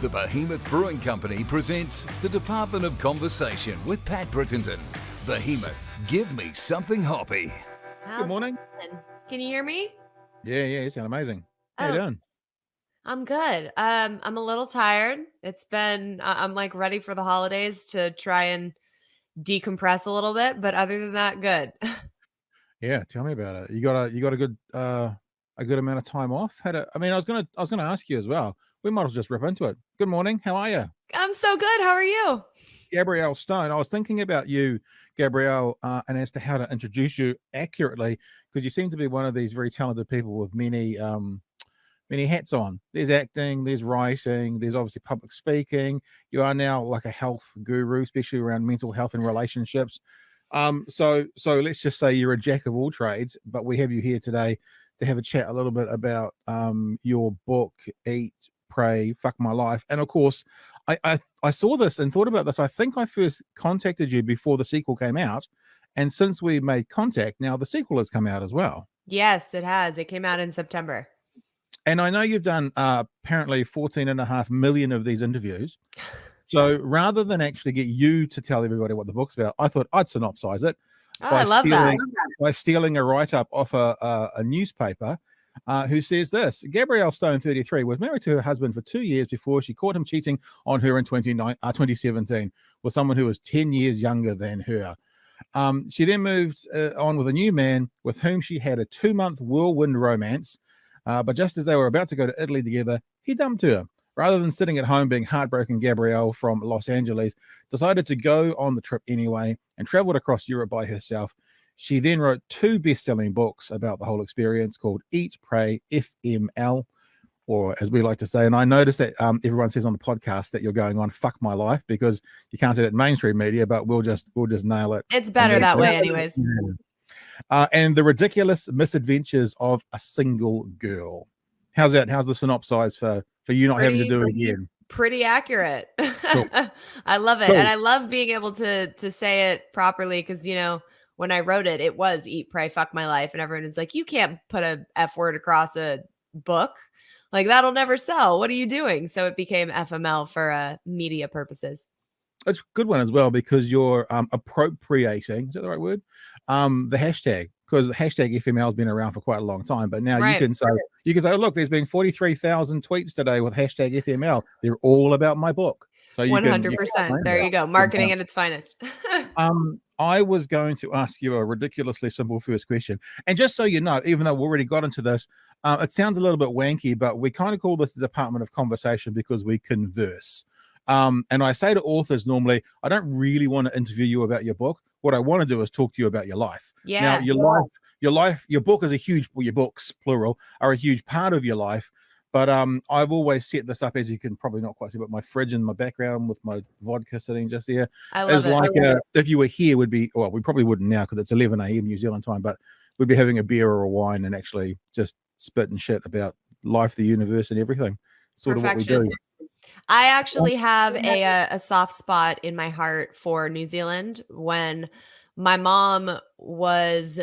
The Behemoth Brewing Company presents the Department of Conversation with Pat Brittenden. Behemoth, give me something hoppy. Good morning. Can you hear me? Yeah, you sound amazing. How you doing? I'm good. I'm a little tired. It's been, I'm like ready for the holidays to try and decompress a little bit, but other than that, good. Yeah, tell me about it. You got a good amount of time off? I was gonna ask you as well. We might as well just rip into it. Good morning. How are you? I'm so good. How are you? Gabrielle Stone. I was thinking about you, Gabrielle, and as to how to introduce you accurately, because you seem to be one of these very talented people with many hats on. There's acting, there's writing, there's obviously public speaking. You are now like a health guru, especially around mental health and relationships. So let's just say you're a jack of all trades, but we have you here today to have a chat a little bit about your book, Eat, Pray, Fuck My Life. And of course, I saw this and thought about this. I think I first contacted you before the sequel came out. And since we made contact, now the sequel has come out as well. Yes, it has. It came out in September. And I know you've done apparently 14.5 million of these interviews. So rather than actually get you to tell everybody what the book's about, I thought I'd synopsize it by stealing a write-up off a newspaper who says this. Gabrielle Stone, 33, was married to her husband for 2 years before she caught him cheating on her in 2017 with someone who was 10 years younger than her. She then moved on with a new man with whom she had a 2-month whirlwind romance. But just as they were about to go to Italy together, he dumped her. Rather than sitting at home being heartbroken, Gabrielle from Los Angeles decided to go on the trip anyway and traveled across Europe by herself. She then wrote 2 best-selling books about the whole experience called Eat, Pray, FML, or as we like to say. And I noticed that everyone says on the podcast that you're going on Fuck My Life because you can't say that in mainstream media, but we'll just nail it. It's better that way anyways. And the ridiculous misadventures of a single girl. How's that? How's the synopsis for you not having to do it again? Pretty accurate. Cool. I love it. Cool. And I love being able to say it properly because, you know, when I wrote it, it was Eat, Pray, Fuck My Life. And everyone is like, you can't put a F word across a book. Like, that'll never sell. What are you doing? So it became FML for media purposes. It's a good one as well because you're appropriating, is that the right word? The hashtag, because the hashtag FML has been around for quite a long time, but now you can say, oh, look, there's been 43,000 tweets today with hashtag FML. They're all about my book. So you 100%. There you go. Marketing at its finest. I was going to ask you a ridiculously simple first question. And just so you know, even though we already got into this, it sounds a little bit wanky, but we kind of call this the Department of Conversation because we converse. And I say to authors normally, I don't really want to interview you about your book. What I want to do is talk to you about your life. Yeah. Now, your book is your books, plural, are a huge part of your life. But I've always set this up, as you can probably not quite see, but my fridge in my background with my vodka sitting just there is like if you were here, would be, well, we probably wouldn't now because it's 11 a.m. New Zealand time, but we'd be having a beer or a wine and actually just spit and shit about life, the universe, and everything. Sort Perfection. of what we do. I actually have a soft spot in my heart for New Zealand. When my mom was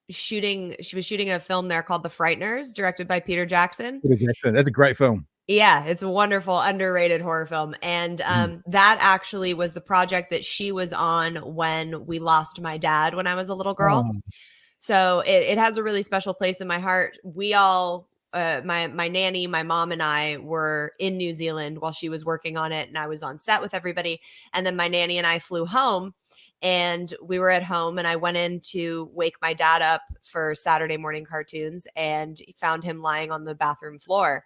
shooting a film there called The Frighteners, directed by Peter Jackson. That's a great film. Yeah, it's a wonderful, underrated horror film. And that actually was the project that she was on when we lost my dad when I was a little girl. Oh. So it has a really special place in my heart. We all, my nanny, my mom and I were in New Zealand while she was working on it. And I was on set with everybody. And then my nanny and I flew home. And we were at home and I went in to wake my dad up for Saturday morning cartoons and found him lying on the bathroom floor.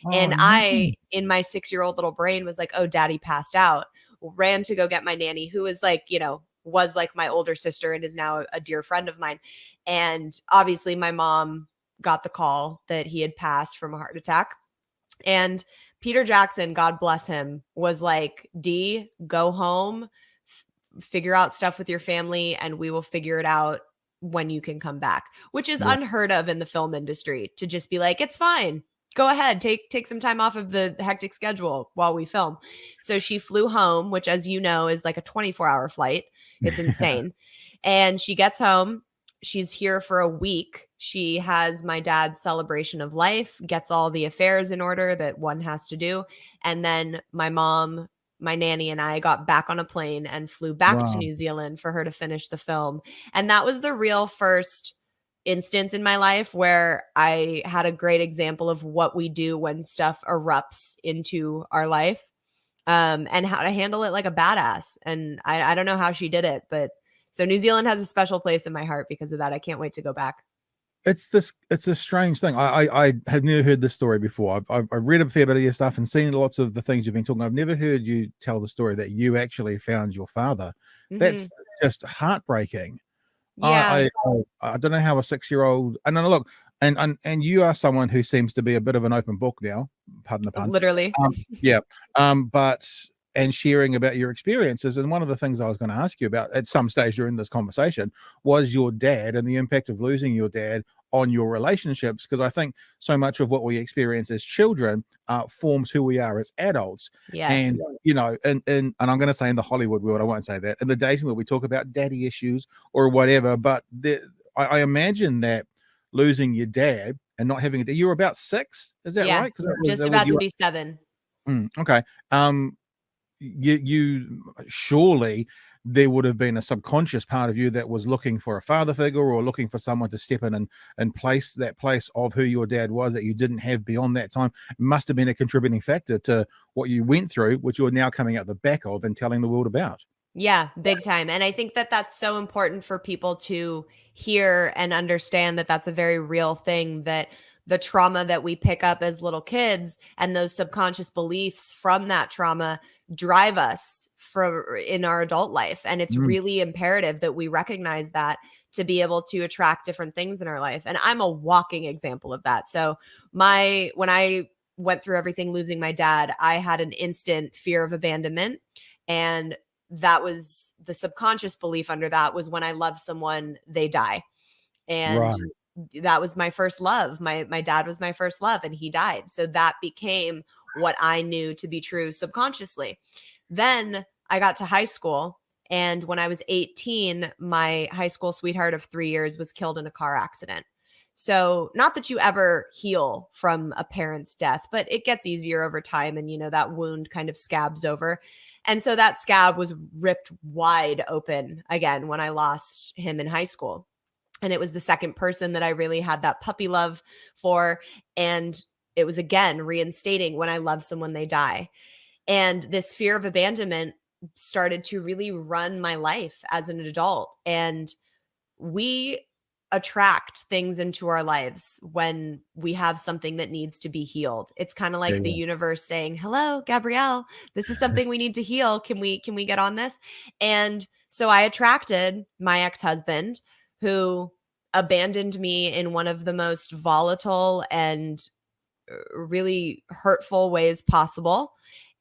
Oh, and I, in my 6-year-old little brain, was like, oh, daddy passed out. Ran to go get my nanny, who is like, you know, was like my older sister and is now a dear friend of mine. And obviously my mom got the call that he had passed from a heart attack. And Peter Jackson, God bless him, was like, Dee, go home, figure out stuff with your family, and we will figure it out when you can come back, which is unheard of in the film industry, to just be like, it's fine. Go ahead, take some time off of the hectic schedule while we film. So she flew home, which, as you know, is like a 24-hour flight. It's insane. And she gets home she's here for a week. She has my dad's celebration of life, gets all the affairs in order that one has to do. And then my mom, my nanny, and I got back on a plane and flew back to New Zealand for her to finish the film. And that was the real first instance in my life where I had a great example of what we do when stuff erupts into our life, and how to handle it like a badass. And I don't know how she did it, but so New Zealand has a special place in my heart because of that. I can't wait to go back. It's a strange thing. I have never heard this story before. I've read a fair bit of your stuff and seen lots of the things you've been talking. I've never heard you tell the story that you actually found your father. That's just heartbreaking. Yeah. I don't know how a 6-year-old, and then look, and you are someone who seems to be a bit of an open book now, pardon the pun. Literally. But and sharing about your experiences. And one of the things I was going to ask you about at some stage during this conversation was your dad and the impact of losing your dad on your relationships, because I think so much of what we experience as children forms who we are as adults. Yes. And you know, and I'm going to say in the Hollywood world, I won't say that, in the dating world, we talk about daddy issues or whatever, but I imagine that losing your dad and not having you were about 6, is that right? Just about to be 7. Okay. You surely there would have been a subconscious part of you that was looking for a father figure or looking for someone to step in and place that place of who your dad was that you didn't have beyond that time. It must have been a contributing factor to what you went through, which you're now coming out the back of and telling the world about. Yeah, big time. And I think that that's so important for people to hear and understand that that's a very real thing, that the trauma that we pick up as little kids and those subconscious beliefs from that trauma drive us in our adult life. And it's really imperative that we recognize that to be able to attract different things in our life. And I'm a walking example of that. So when I went through everything losing my dad, I had an instant fear of abandonment. And that was the subconscious belief under that was when I love someone, they die. And that was my first love. My dad was my first love and he died. So that became what I knew to be true subconsciously. Then I got to high school. And when I was 18, my high school sweetheart of 3 years was killed in a car accident. So not that you ever heal from a parent's death, but it gets easier over time. And, you know, that wound kind of scabs over. And so that scab was ripped wide open again when I lost him in high school. And it was the second person that I really had that puppy love for. And it was, again, reinstating when I love someone, they die. And this fear of abandonment started to really run my life as an adult. And we attract things into our lives when we have something that needs to be healed. It's kind of like the universe saying, hello, Gabrielle, this is something we need to heal. Can we get on this? And so I attracted my ex-husband, who abandoned me in one of the most volatile and really hurtful ways possible.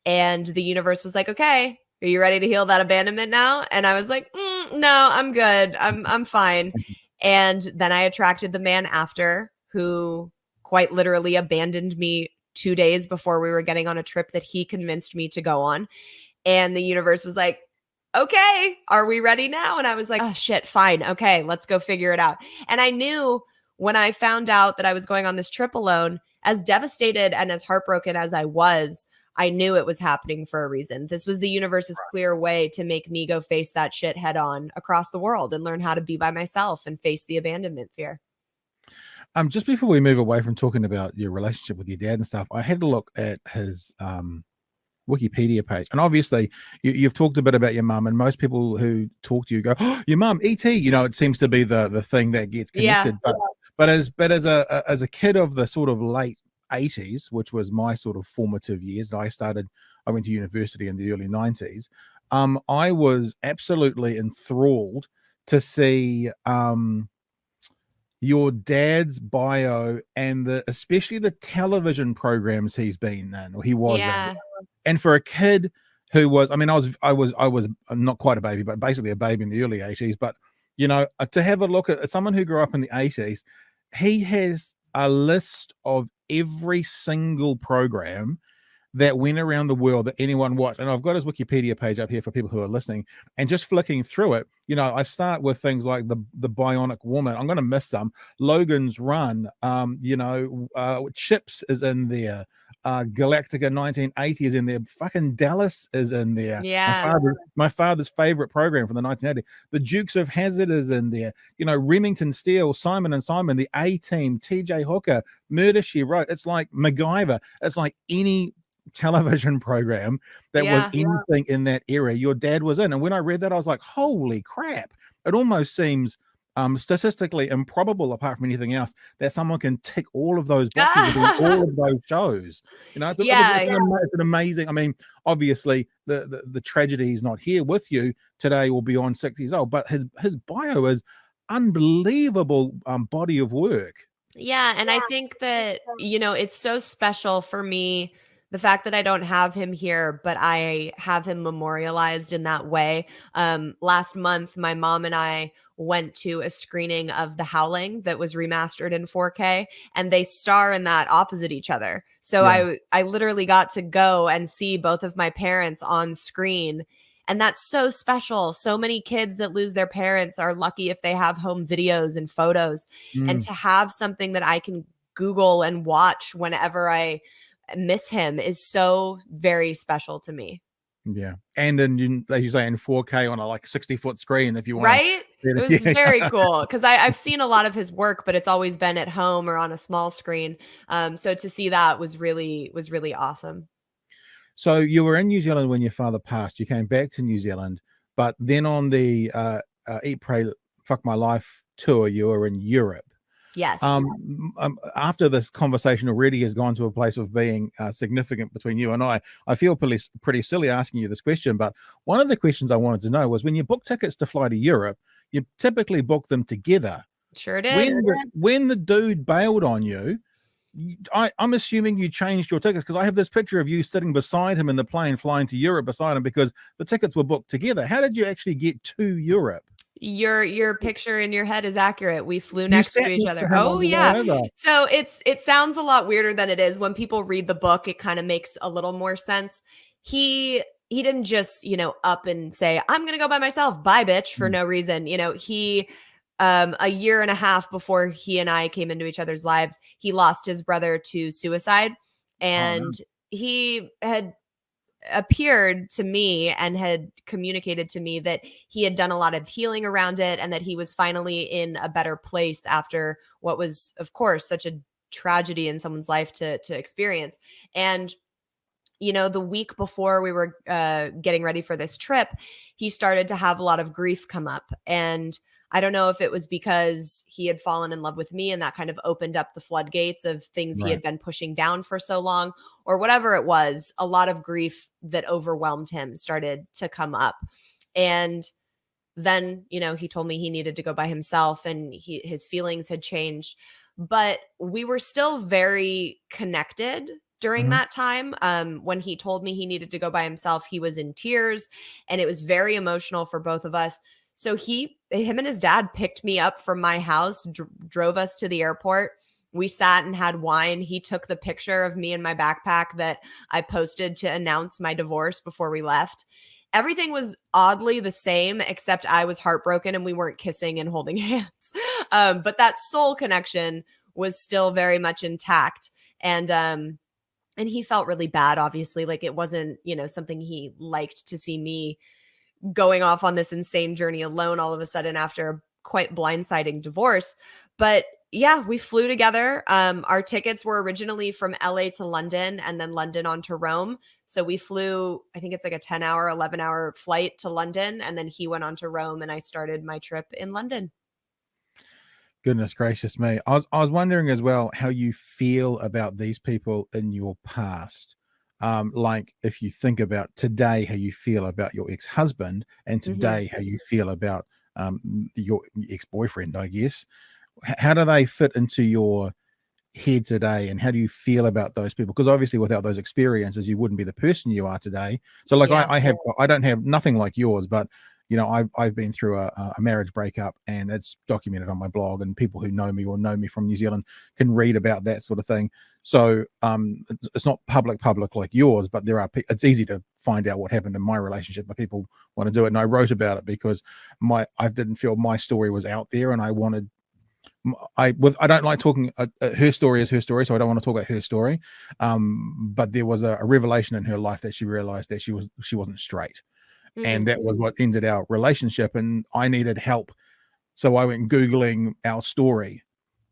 And the universe was like, okay, are you ready to heal that abandonment now? And I was like, no, I'm good. I'm fine. And then I attracted the man after, who quite literally abandoned me 2 days before we were getting on a trip that he convinced me to go on. And the universe was like, okay, are we ready now? And I was like, oh shit, fine. Okay, let's go figure it out. And I knew when I found out that I was going on this trip alone, as devastated and as heartbroken as I was, I knew it was happening for a reason. This was the universe's clear way to make me go face that shit head on across the world and learn how to be by myself and face the abandonment fear. Just before we move away from talking about your relationship with your dad and stuff, I had to look at his Wikipedia page. And obviously you've talked a bit about your mum, and most people who talk to you go, oh, your mum, E.T., you know, it sems to be the thing that gets connected. Yeah. But as a kid of the sort of late 80s, which was my sort of formative years, I went to university in the early 90s. I was absolutely enthralled to see your dad's bio and especially the television programs he's been in, or he was in. And for a kid who was, I mean, I was not quite a baby, but basically a baby in the early 80s. But, you know, to have a look at someone who grew up in the 80s, he has a list of every single program that went around the world that anyone watched. And I've got his Wikipedia page up here for people who are listening, and just flicking through it, I start with things like the Bionic Woman. I'm going to miss some. Logan's Run, Chips is in there. Galactica 1980 is in there. Fucking Dallas is in there. Yeah. My father's favorite program from the 1980s. The Dukes of Hazzard is in there. Remington Steele, Simon and Simon, the A-Team, TJ Hooker, Murder, She Wrote. It's like MacGyver. It's like any television program that was anything in that era your dad was in. And when I read that, I was like, holy crap. It almost seems statistically improbable, apart from anything else, that someone can tick all of those boxes and do all of those shows. It's an amazing. I mean, obviously the tragedy is not here with you today or beyond 6 years old, but his bio is unbelievable body of work. Yeah, and I think that it's so special for me, the fact that I don't have him here, but I have him memorialized in that way. Last month, my mom and I went to a screening of The Howling that was remastered in 4K, and they star in that opposite each other. So I literally got to go and see both of my parents on screen. And that's so special. So many kids that lose their parents are lucky if they have home videos and photos. And to have something that I can Google and watch whenever I miss him is so very special to me. Yeah. And then, as you say, in 4K on a 60-foot screen, if you want. Right? It was very cool, because I've seen a lot of his work, but it's always been at home or on a small screen. So to see that was really awesome. So you were in New Zealand when your father passed. You came back to New Zealand, but then on the Eat, Pray, Fuck My Life tour, you were in Europe. Yes. After this conversation already has gone to a place of being significant between you and I feel pretty silly asking you this question, but one of the questions I wanted to know was, when you book tickets to fly to Europe, you typically book them together. Sure did. When the dude bailed on you, I'm assuming you changed your tickets, because I have this picture of you sitting beside him in the plane flying to Europe beside him, because the tickets were booked together. How did you actually get to Europe? Your picture in your head is accurate. We flew next to each other. Oh yeah. So it sounds a lot weirder than it is. When people read the book, it kind of makes a little more sense. He didn't just, up and say, I'm going to go by myself. Bye, bitch, for no reason. He a year and a half before he and I came into each other's lives, he lost his brother to suicide, and he had appeared to me and had communicated to me that he had done a lot of healing around it, and that he was finally in a better place after what was, of course, such a tragedy in someone's life to experience. And the week before we were getting ready for this trip, he started to have a lot of grief come up. And I don't know if it was because he had fallen in love with me and that kind of opened up the floodgates of things he had been pushing down for so long, or whatever it was. A lot of grief that overwhelmed him started to come up. And then, he told me he needed to go by himself, and his feelings had changed, but we were still very connected during that time. When he told me he needed to go by himself, he was in tears, and it was very emotional for both of us. So him and his dad picked me up from my house, drove us to the airport. We sat and had wine. He took the picture of me in my backpack that I posted to announce my divorce before we left. Everything was oddly the same, except I was heartbroken and we weren't kissing and holding hands. But that soul connection was still very much intact. And he felt really bad, obviously. It wasn't, something he liked to see me going off on this insane journey alone all of a sudden after a quite blindsiding divorce. But yeah, we flew together. Our tickets were originally from LA to London, and then London on to Rome. So we flew, I think it's like a 10-hour, 11-hour flight to London, and then he went on to Rome, and I started my trip in London. Goodness gracious me. I was wondering as well how you feel about these people in your past. If you think about today, how you feel about your ex-husband, and today how you feel about your ex-boyfriend, I guess. How do they fit into your head today, and how do you feel about those people? Because obviously without those experiences, you wouldn't be the person you are today. So I don't have nothing like yours, but you know, I've been through a marriage breakup, and it's documented on my blog, and people who know me or know me from New Zealand can read about that sort of thing. So it's not public like yours, but it's easy to find out what happened in my relationship, but people want to do it. And I wrote about it because I didn't feel my story was out there, and I don't like talking. Her story is her story, so I don't want to talk about her story. But there was a revelation in her life that she realized that she wasn't straight, and that was what ended our relationship. And I needed help, so I went Googling our story,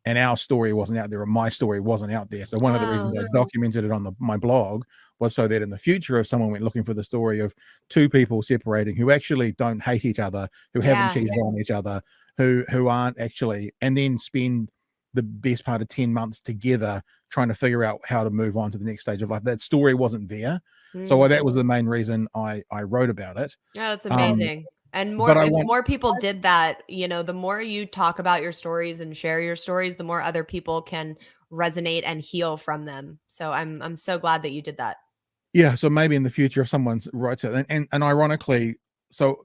and our story wasn't out there, and my story wasn't out there. So one of the reasons I documented it on my blog was so that in the future, if someone went looking for the story of two people separating who actually don't hate each other, who haven't cheated on each other, who aren't actually, and then spend the best part of 10 months together trying to figure out how to move on to the next stage of life. That story wasn't there. So that was the main reason I wrote about it. Yeah, that's amazing. And if more people did that, you know, the more you talk about your stories and share your stories, the more other people can resonate and heal from them. So I'm so glad that you did that. Yeah. So maybe in the future, if someone writes it, and ironically, so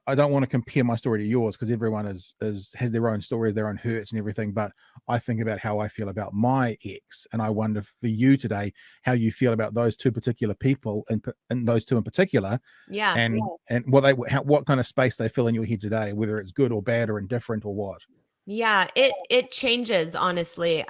I don't want to compare my story to yours, because everyone has their own stories, their own hurts and everything. But I think about how I feel about my ex, and I wonder for you today how you feel about those two particular people, and those two in particular. Yeah. And what kind of space they fill in your head today, whether it's good or bad or indifferent or what. Yeah, it changes, honestly.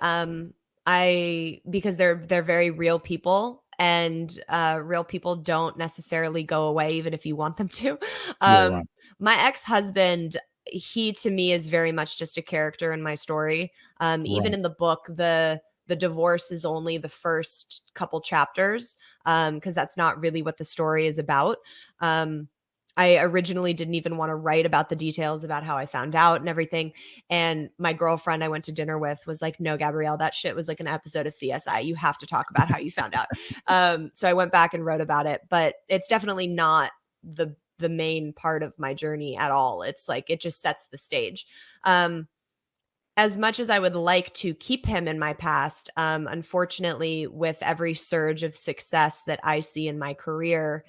Because they're very real people, and real people don't necessarily go away even if you want them to. Right. My ex-husband, he to me is very much just a character in my story. Even in the book, the divorce is only the first couple chapters, because that's not really what the story is about. I originally didn't even want to write about the details about how I found out and everything. And my girlfriend I went to dinner with was like, no, Gabrielle, that shit was like an episode of CSI. You have to talk about how you found out. So I went back and wrote about it, but it's definitely not the main part of my journey at all. It's like, it just sets the stage. As much as I would like to keep him in my past, unfortunately, with every surge of success that I see in my career,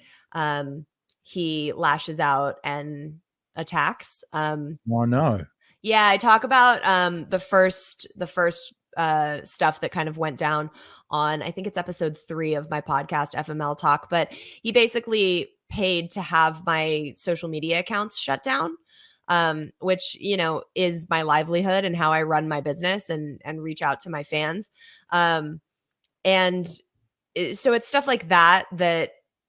he lashes out and attacks. Oh no. Yeah, I talk about the first stuff that kind of went down on, I think it's episode 3 of my podcast, FML Talk, but he basically paid to have my social media accounts shut down, which, you know, is my livelihood and how I run my business and reach out to my fans. So it's stuff like that,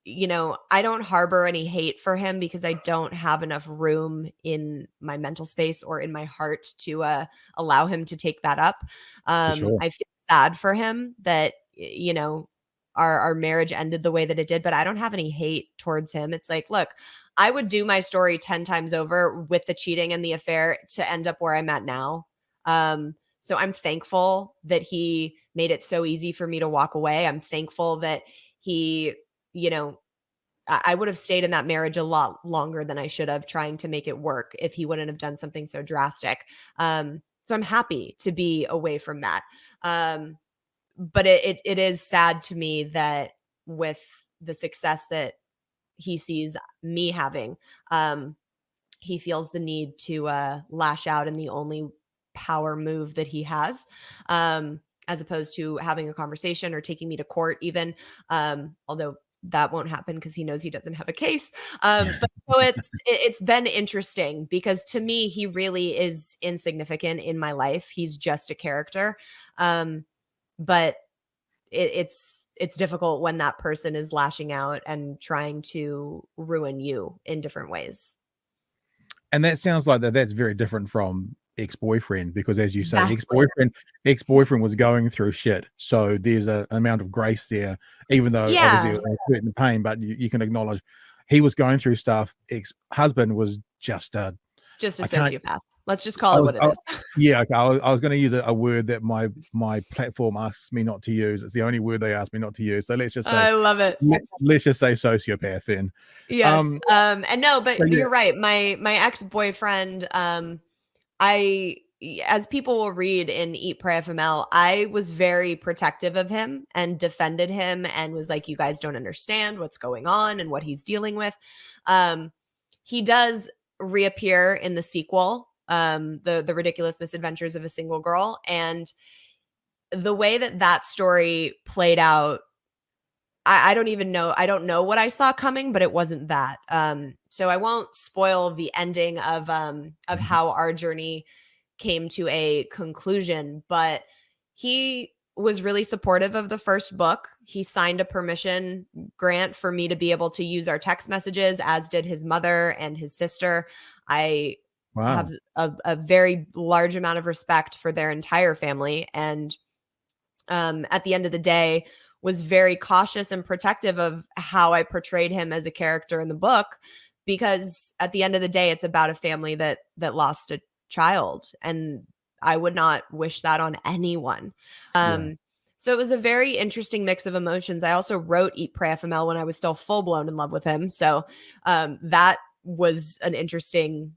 you know, I don't harbor any hate for him because I don't have enough room in my mental space or in my heart to allow him to take that up. Sure. I feel sad for him that, you know, our marriage ended the way that it did, but I don't have any hate towards him. It's like, look, I would do my story 10 times over with the cheating and the affair to end up where I'm at now. So I'm thankful that he made it so easy for me to walk away. I'm thankful that he, you know, I would have stayed in that marriage a lot longer than I should have, trying to make it work if he wouldn't have done something so drastic. So I'm happy to be away from that. But it is sad to me that with the success that he sees me having, he feels the need to lash out in the only power move that he has, as opposed to having a conversation or taking me to court even, although that won't happen because he knows he doesn't have a case. But so it's been interesting because to me, he really is insignificant in my life. He's just a character. But it's difficult when that person is lashing out and trying to ruin you in different ways. And that sounds like that's very different from ex-boyfriend, because as you say, Exactly. ex-boyfriend was going through shit. So there's an amount of grace there, even though obviously it was hurt and pain, but you can acknowledge he was going through stuff. Ex-husband was just a sociopath. Let's just call it what it is. Yeah, okay. I was going to use a word that my platform asks me not to use. It's the only word they ask me not to use. So let's just say, I love it. Let's just say sociopath then. Yes. And no, but you're right. My ex-boyfriend, as people will read in Eat Pray FML, I was very protective of him and defended him and was like, you guys don't understand what's going on and what he's dealing with. he does reappear in the sequel, the Ridiculous Misadventures of a Single Girl, and the way that story played out, I don't even know. I don't know what I saw coming, but it wasn't that. So I won't spoil the ending of how our journey came to a conclusion, but he was really supportive of the first book. He signed a permission grant for me to be able to use our text messages, as did his mother and his sister. I have a very large amount of respect for their entire family. And at the end of the day, was very cautious and protective of how I portrayed him as a character in the book, because at the end of the day, it's about a family that lost a child, and I would not wish that on anyone. So it was a very interesting mix of emotions. I also wrote Eat, Pray, FML when I was still full blown in love with him. So that was an interesting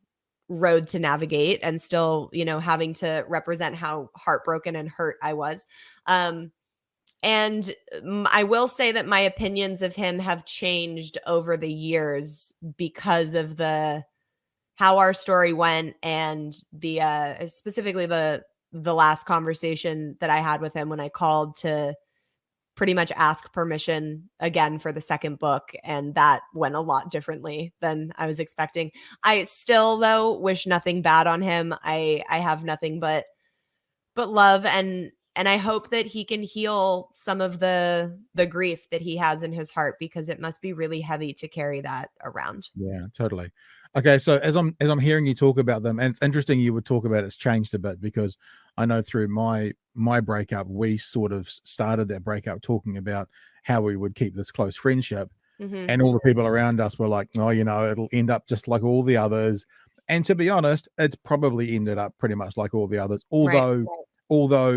road to navigate, and still, having to represent how heartbroken and hurt I was. And I will say that my opinions of him have changed over the years because of how our story went, and the specifically the last conversation that I had with him when I called to pretty much ask permission again for the second book, and that went a lot differently than I was expecting. I still, though, wish nothing bad on him. I have nothing but love, and I hope that he can heal some of the grief that he has in his heart, because it must be really heavy to carry that around. Yeah, totally. Okay, so as I'm hearing you talk about them, and it's interesting you would talk about it's changed a bit, because I know through my breakup, we sort of started that breakup talking about how we would keep this close friendship, and all the people around us were like, oh, it'll end up just like all the others. And to be honest, it's probably ended up pretty much like all the others, although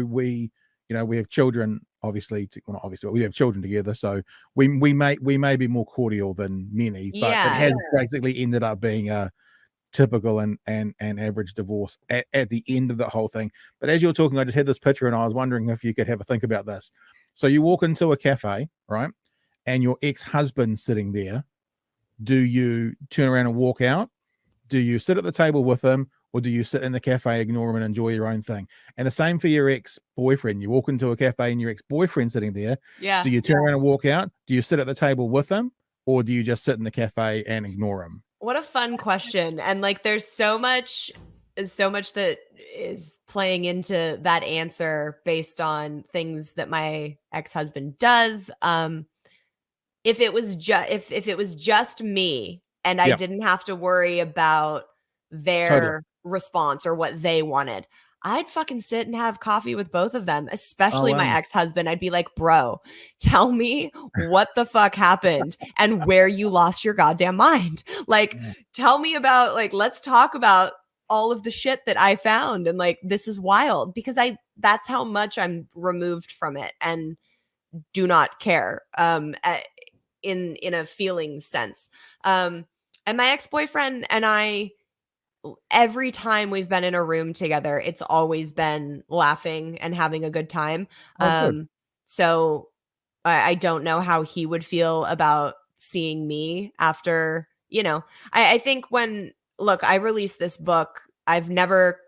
we we have children, obviously, well, not obviously, but we have children together, so we may be more cordial than many, but it has basically ended up being a typical and average divorce at the end of the whole thing. But as you're talking, I just had this picture, and I was wondering if you could have a think about this. So you walk into a cafe, right, and your ex-husband's sitting there. Do you turn around and walk out? Do you sit at the table with him? Or do you sit in the cafe, ignore him, and enjoy your own thing? And the same for your ex-boyfriend. You walk into a cafe and your ex-boyfriend's sitting there. Yeah. Do you turn around and walk out? Do you sit at the table with him? Or do you just sit in the cafe and ignore him? What a fun question. And there's so much that is playing into that answer based on things that my ex-husband does. If it was just me, and I didn't have to worry about their response or what they wanted, I'd fucking sit and have coffee with both of them, especially my ex-husband. I'd be like, bro, tell me what the fuck happened and where you lost your goddamn mind. Tell me about, let's talk about all of the shit that I found. And this is wild, because that's how much I'm removed from it and do not care in a feeling sense. And my ex-boyfriend and I, every time we've been in a room together, it's always been laughing and having a good time. So I don't know how he would feel about seeing me after, I think I released this book, I've never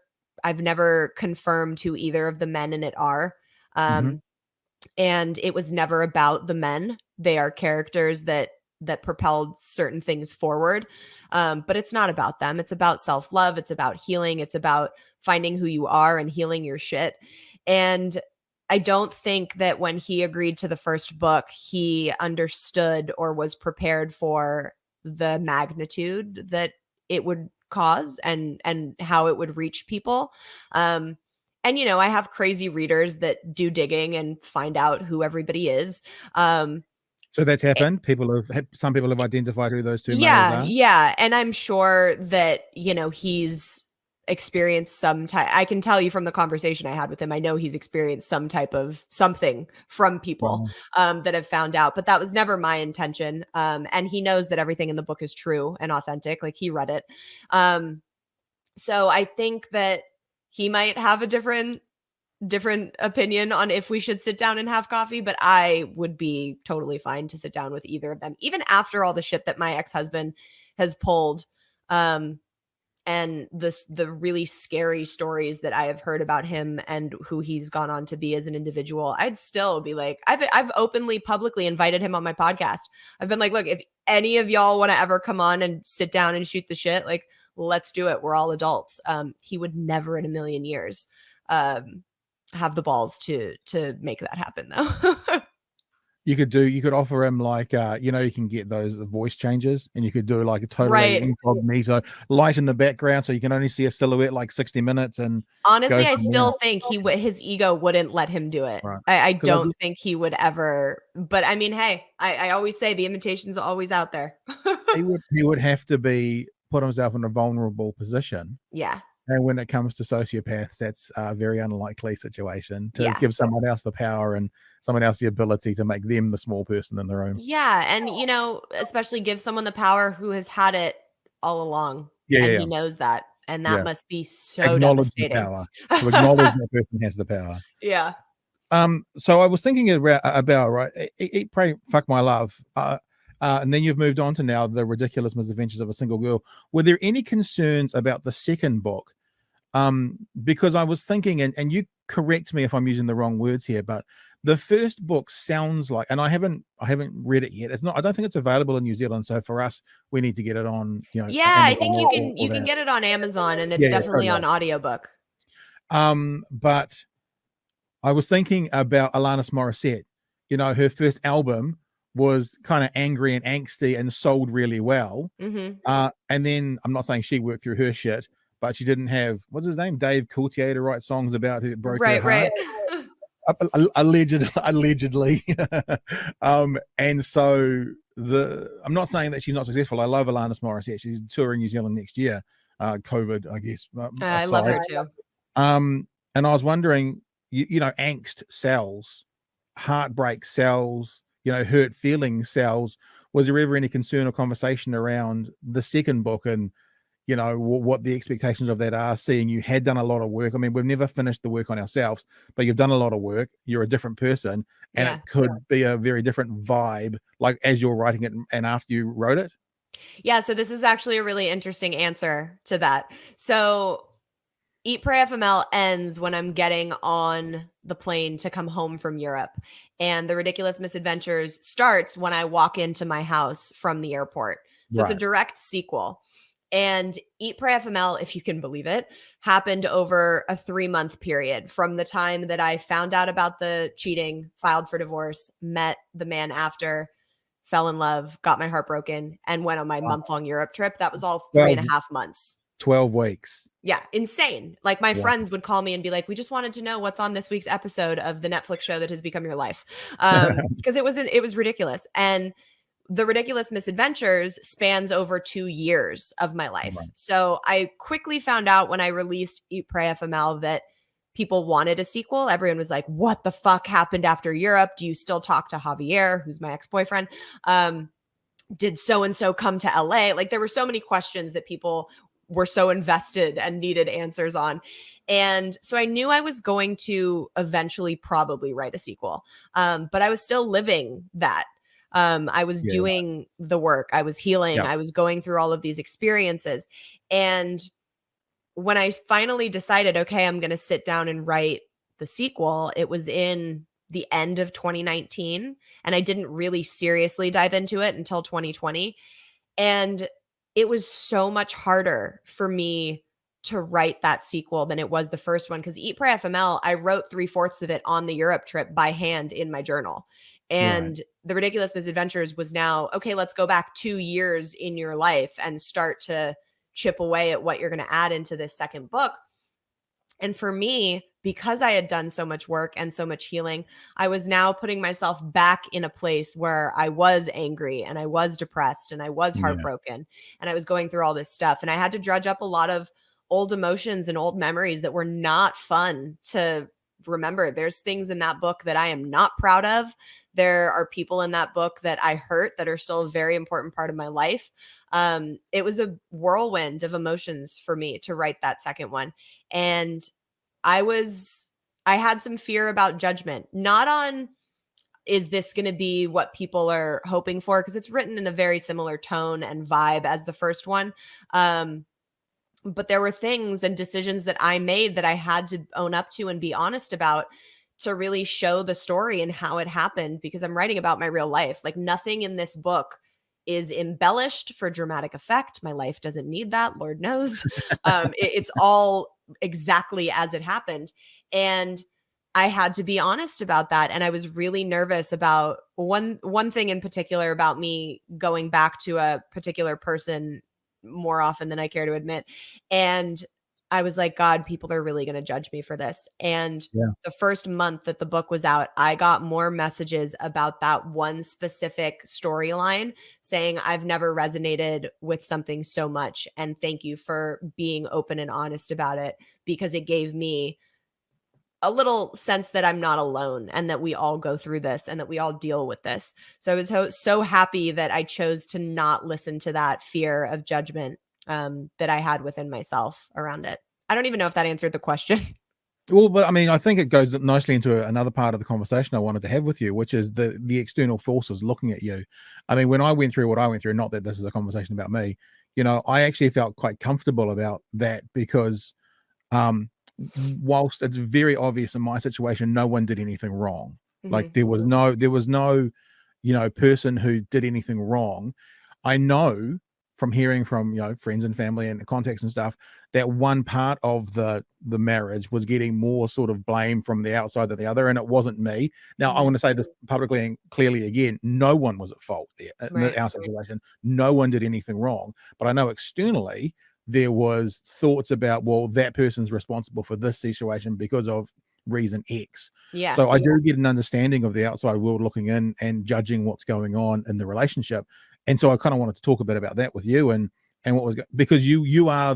confirmed who either of the men in it are. And it was never about the men. They are characters that propelled certain things forward. But it's not about them. It's about self-love. It's about healing. It's about finding who you are and healing your shit. And I don't think that when he agreed to the first book, he understood or was prepared for the magnitude that it would cause and how it would reach people. And, I have crazy readers that do digging and find out who everybody is. So that's happened. Some people have identified who those two males are. Yeah. And I'm sure that, he's experienced some type. I can tell you from the conversation I had with him, I know he's experienced some type of something from people that have found out, but that was never my intention. And he knows that everything in the book is true and authentic. He read it. So I think that he might have a different opinion on if we should sit down and have coffee, but I would be totally fine to sit down with either of them, even after all the shit that my ex-husband has pulled. And the really scary stories that I have heard about him and who he's gone on to be as an individual, I'd still be like, I've openly, publicly invited him on my podcast. I've been like, look, if any of y'all want to ever come on and sit down and shoot the shit, like, let's do it. We're all adults. He would never in a million years have the balls to make that happen, though. You could offer him like, you can get those voice changes, and you could do like a totally Right. incognito light in the background, so you can only see a silhouette like 60 minutes. And honestly, I still think his ego wouldn't let him do it. Right. I don't think he would ever. But I mean, hey, I always say the invitation's always out there. he would have to put himself in a vulnerable position. Yeah. And when it comes to sociopaths, that's a very unlikely situation to give someone else the power and someone else the ability to make them the small person in the room. Yeah. And, especially give someone the power who has had it all along. Yeah. And he knows that. And that must be so acknowledge devastating. the power. To acknowledge that person has the power. Yeah. So I was thinking about right, Eat, Pray, Fuck My Love. And then you've moved on to now The Ridiculous Misadventures of a Single Girl. Were there any concerns about the second book? Because I was thinking, and you correct me if I'm using the wrong words here, but the first book sounds like, and I haven't read it yet. It's not. I don't think it's available in New Zealand. So for us, we need to get it on. Yeah, I think you can get it on Amazon, and it's definitely on audiobook. But I was thinking about Alanis Morissette. Her first album was kind of angry and angsty and sold really well. Mm-hmm. And then I'm not saying she worked through her shit, but she didn't have, what's his name, Dave Coultier, to write songs about who broke her heart. Right. Allegedly. And so I'm not saying that she's not successful. I love Alanis Morissette. She's touring New Zealand next year. COVID, I guess. I love her too. And I was wondering, angst sells, heartbreak sells, hurt feelings sells. Was there ever any concern or conversation around the second book and what the expectations of that are, seeing you had done a lot of work? I mean, we've never finished the work on ourselves, but you've done a lot of work. You're a different person, and it could be a very different vibe, like as you're writing it and after you wrote it. Yeah. So this is actually a really interesting answer to that. So Eat, Pray, FML ends when I'm getting on the plane to come home from Europe. And The Ridiculous Misadventures starts when I walk into my house from the airport. So It's a direct sequel. And Eat, Pray, FML, if you can believe it, happened over a 3-month period from the time that I found out about the cheating, filed for divorce, met the man after, fell in love, got my heart broken, and went on my month-long Europe trip. That was all 3.5 months. 12 weeks. Yeah, insane. Like my friends would call me and be like, we just wanted to know what's on this week's episode of the Netflix show that has become your life. Because it was ridiculous. And The Ridiculous Misadventures spans over 2 years of my life. Right. So I quickly found out when I released Eat, Pray, FML that people wanted a sequel. Everyone was like, what the fuck happened after Europe? Do you still talk to Javier, who's my ex-boyfriend? Did so-and-so come to LA? Like there were so many questions that people were so invested and needed answers on. And so I knew I was going to eventually probably write a sequel. But I was still living that. I was doing the work. I was healing. I was going through all of these experiences. And when I finally decided, okay, I'm going to sit down and write the sequel, it was in the end of 2019. And I didn't really seriously dive into it until 2020. And it was so much harder for me to write that sequel than it was the first one. Because Eat, Pray, FML, I wrote 3/4 of it on the Europe trip by hand in my journal. And The Ridiculous Misadventures was now, okay, let's go back 2 years in your life and start to chip away at what you're going to add into this second book. And for me, because I had done so much work and so much healing, I was now putting myself back in a place where I was angry and I was depressed and I was heartbroken and I was going through all this stuff. And I had to drudge up a lot of old emotions and old memories that were not fun to remember. There's things in that book that I am not proud of. There are people in that book that I hurt that are still a very important part of my life. It was a whirlwind of emotions for me to write that second one. And I had some fear about judgment, not on is this going to be what people are hoping for? Because it's written in a very similar tone and vibe as the first one. But there were things and decisions that I made that I had to own up to and be honest about to really show the story and how it happened, because I'm writing about my real life. Like, nothing in this book is embellished for dramatic effect. My life doesn't need that, Lord knows. It's all exactly as it happened. And I had to be honest about that. And I was really nervous about one thing in particular about me going back to a particular person more often than I care to admit. And I was like, God, people are really going to judge me for this. And the first month that the book was out, I got more messages about that one specific storyline saying, I've never resonated with something so much. And thank you for being open and honest about it, because it gave me a little sense that I'm not alone and that we all go through this and that we all deal with this. So I was so happy that I chose to not listen to that fear of judgment that I had within myself around it. I don't even know if that answered the question. Well, but I mean, I think it goes nicely into another part of the conversation I wanted to have with you, which is the external forces looking at you. I mean, when I went through what I went through, not that this is a conversation about me, I actually felt quite comfortable about that, because whilst it's very obvious in my situation, no one did anything wrong. Mm-hmm. Like there was no, person who did anything wrong. I know from hearing from, friends and family and contacts and stuff, that one part of the marriage was getting more sort of blame from the outside than the other. And it wasn't me. Now, I want to say this publicly and clearly again, no one was at fault there in our situation. No one did anything wrong, but I know externally, there was thoughts about, well, that person's responsible for this situation because of reason X. Yeah. So I do get an understanding of the outside world looking in and judging what's going on in the relationship. And so I kind of wanted to talk a bit about that with you and what was, because you are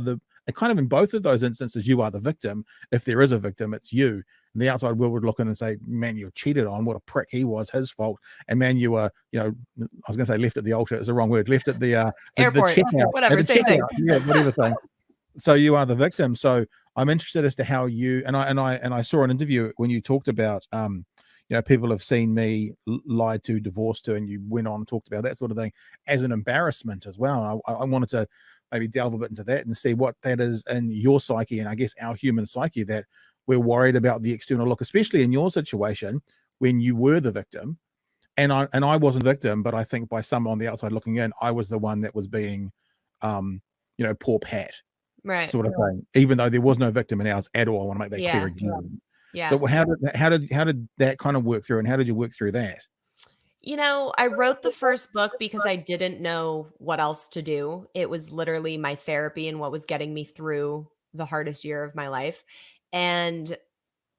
kind of in both of those instances, you are the victim. If there is a victim, it's you. And the outside world would look in and say, man, you're cheated on. What a prick he was, his fault. And man, you were, I was going to say left at the altar. It's the wrong word. Left at the airport, the checkout, whatever, same thing. Yeah, whatever thing. So you are the victim. So I'm interested as to how you, and I saw an interview when you talked about, people have seen me lied to, divorced to, and you went on and talked about that sort of thing as an embarrassment as well. I wanted to maybe delve a bit into that and see what that is in your psyche, and I guess our human psyche, that we're worried about the external look, especially in your situation when you were the victim. And I wasn't a victim, but I think by some on the outside looking in, I was the one that was being, poor Pat, right, sort of thing, even though there was no victim in ours at all. I want to make that clear again. Yeah. So how did that kind of work through, and how did you work through that? I wrote the first book because I didn't know what else to do. It was literally my therapy and what was getting me through the hardest year of my life. And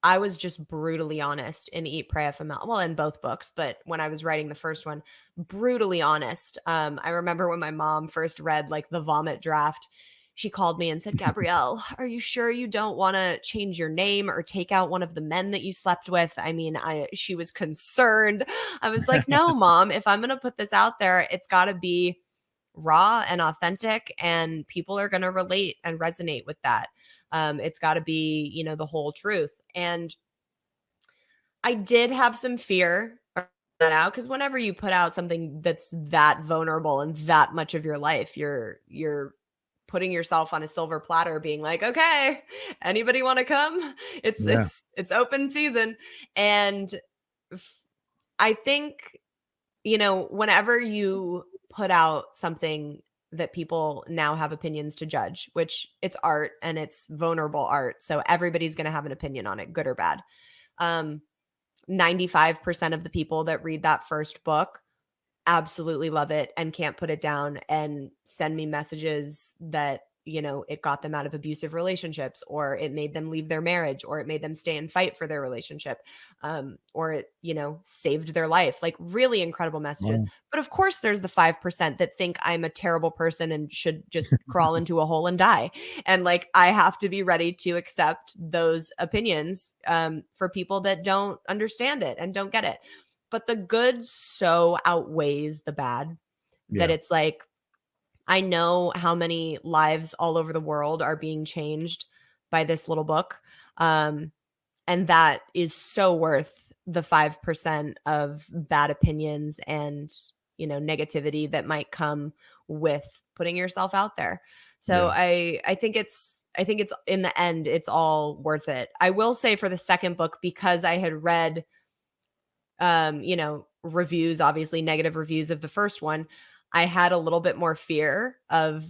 I was just brutally honest in Eat, Pray, FML. Well, in both books, but when I was writing the first one, brutally honest. I remember when my mom first read like the vomit draft, she called me and said, Gabrielle, are you sure you don't want to change your name or take out one of the men that you slept with? I mean, she was concerned. I was like, no, Mom, if I'm going to put this out there, it's got to be raw and authentic, and people are going to relate and resonate with that. It's got to be, the whole truth. And I did have some fear that out, because whenever you put out something that's that vulnerable and that much of your life, you're putting yourself on a silver platter, being like, okay, anybody want to come? It's open season. And I think, whenever you put out something that people now have opinions to judge, which it's art and it's vulnerable art, so everybody's going to have an opinion on it, good or bad. 95% of the people that read that first book absolutely love it and can't put it down and send me messages that, it got them out of abusive relationships, or it made them leave their marriage, or it made them stay and fight for their relationship, or it, saved their life. Like, really incredible messages. But of course, there's the 5% that think I'm a terrible person and should just crawl into a hole and die. And like, I have to be ready to accept those opinions for people that don't understand it and don't get it. But the good so outweighs the bad that it's like, I know how many lives all over the world are being changed by this little book. And that is so worth the 5% of bad opinions and, you know, negativity that might come with putting yourself out there. So I think it's in the end, it's all worth it. I will say for the second book, because I had read, you know, reviews, obviously negative reviews of the first one, I had a little bit more fear of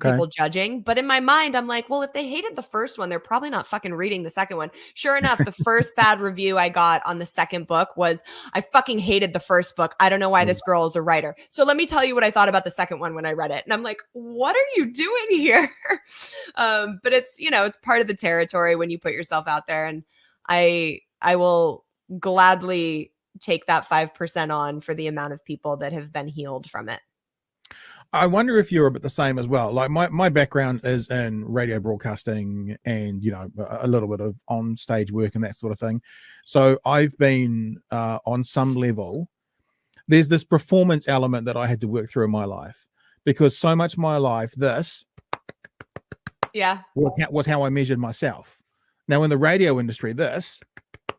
people judging. But in my mind, I'm like, well, if they hated the first one, they're probably not fucking reading the second one. Sure enough, the first bad review I got on the second book was, I fucking hated the first book. I don't know why this girl is a writer. So let me tell you what I thought about the second one when I read it. And I'm like, what are you doing here? But it's, you know, it's part of the territory when you put yourself out there. And I will gladly take that 5% on for the amount of people that have been healed from it. I wonder if you're a bit the same as well. Like my background is in radio broadcasting and, you know, a little bit of on stage work and that sort of thing. So I've been on some level, there's this performance element that I had to work through in my life, because so much of my life, this was how I measured myself. Now in the radio industry, this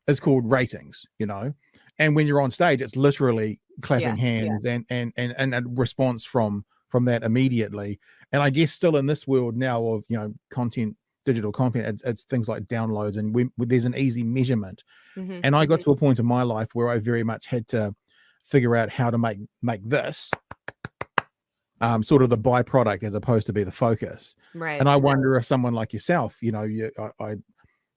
is called ratings, you know, and when you're on stage, it's literally clapping hands and a response from that immediately. And I guess still in this world now of, you know, content, digital content, it's things like downloads, and there's an easy measurement. And I got to a point in my life where I very much had to figure out how to make this sort of the byproduct as opposed to be the focus. Right. And I wonder if someone like yourself, you know,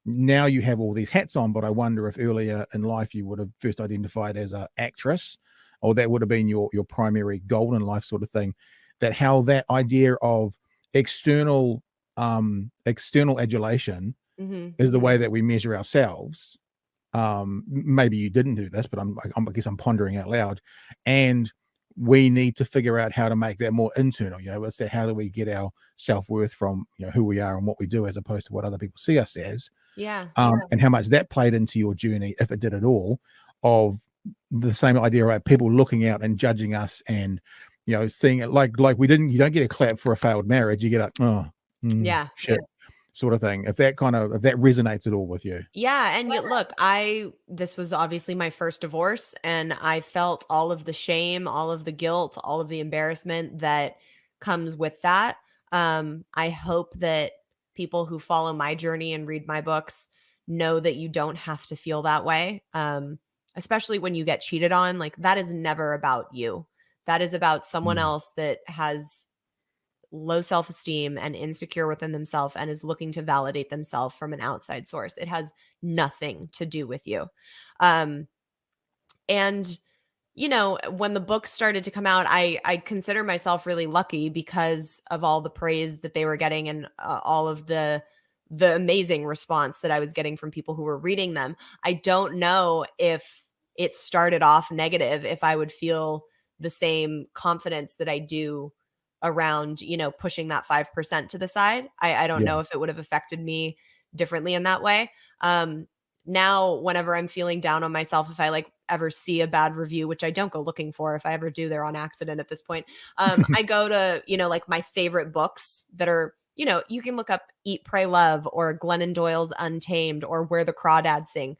now you have all these hats on, but I wonder if earlier in life you would have first identified as an actress, or that would have been your primary goal in life, sort of thing. That how that idea of external adulation is the way that we measure ourselves. Maybe you didn't do this, but I guess I'm pondering out loud. And we need to figure out how to make that more internal. You know, it's that, how do we get our self-worth from, you know, who we are and what we do, as opposed to what other people see us as. And how much that played into your journey, if it did at all, of the same idea of people looking out and judging us, and, you know, seeing it like you don't get a clap for a failed marriage, you get a shit sort of thing. If that resonates at all with you. Yeah. And look, this was obviously my first divorce, and I felt all of the shame, all of the guilt, all of the embarrassment that comes with that. I hope that people who follow my journey and read my books know that you don't have to feel that way. Especially when you get cheated on, like, that is never about you. That is about someone else that has low self-esteem and insecure within themselves and is looking to validate themselves from an outside source. It has nothing to do with you. And, you know, when the book started to come out, I consider myself really lucky because of all the praise that they were getting, and all of the amazing response that I was getting from people who were reading them. I don't know if it started off negative, if I would feel the same confidence that I do around, you know, pushing that 5% to the side. I don't know if it would have affected me differently in that way. Now, whenever I'm feeling down on myself, if I ever see a bad review, which I don't go looking for, if I ever do, they're on accident at this point. I go to, you know, my favorite books that are, you know, you can look up Eat, Pray, Love, or Glennon Doyle's Untamed, or Where the Crawdads Sing.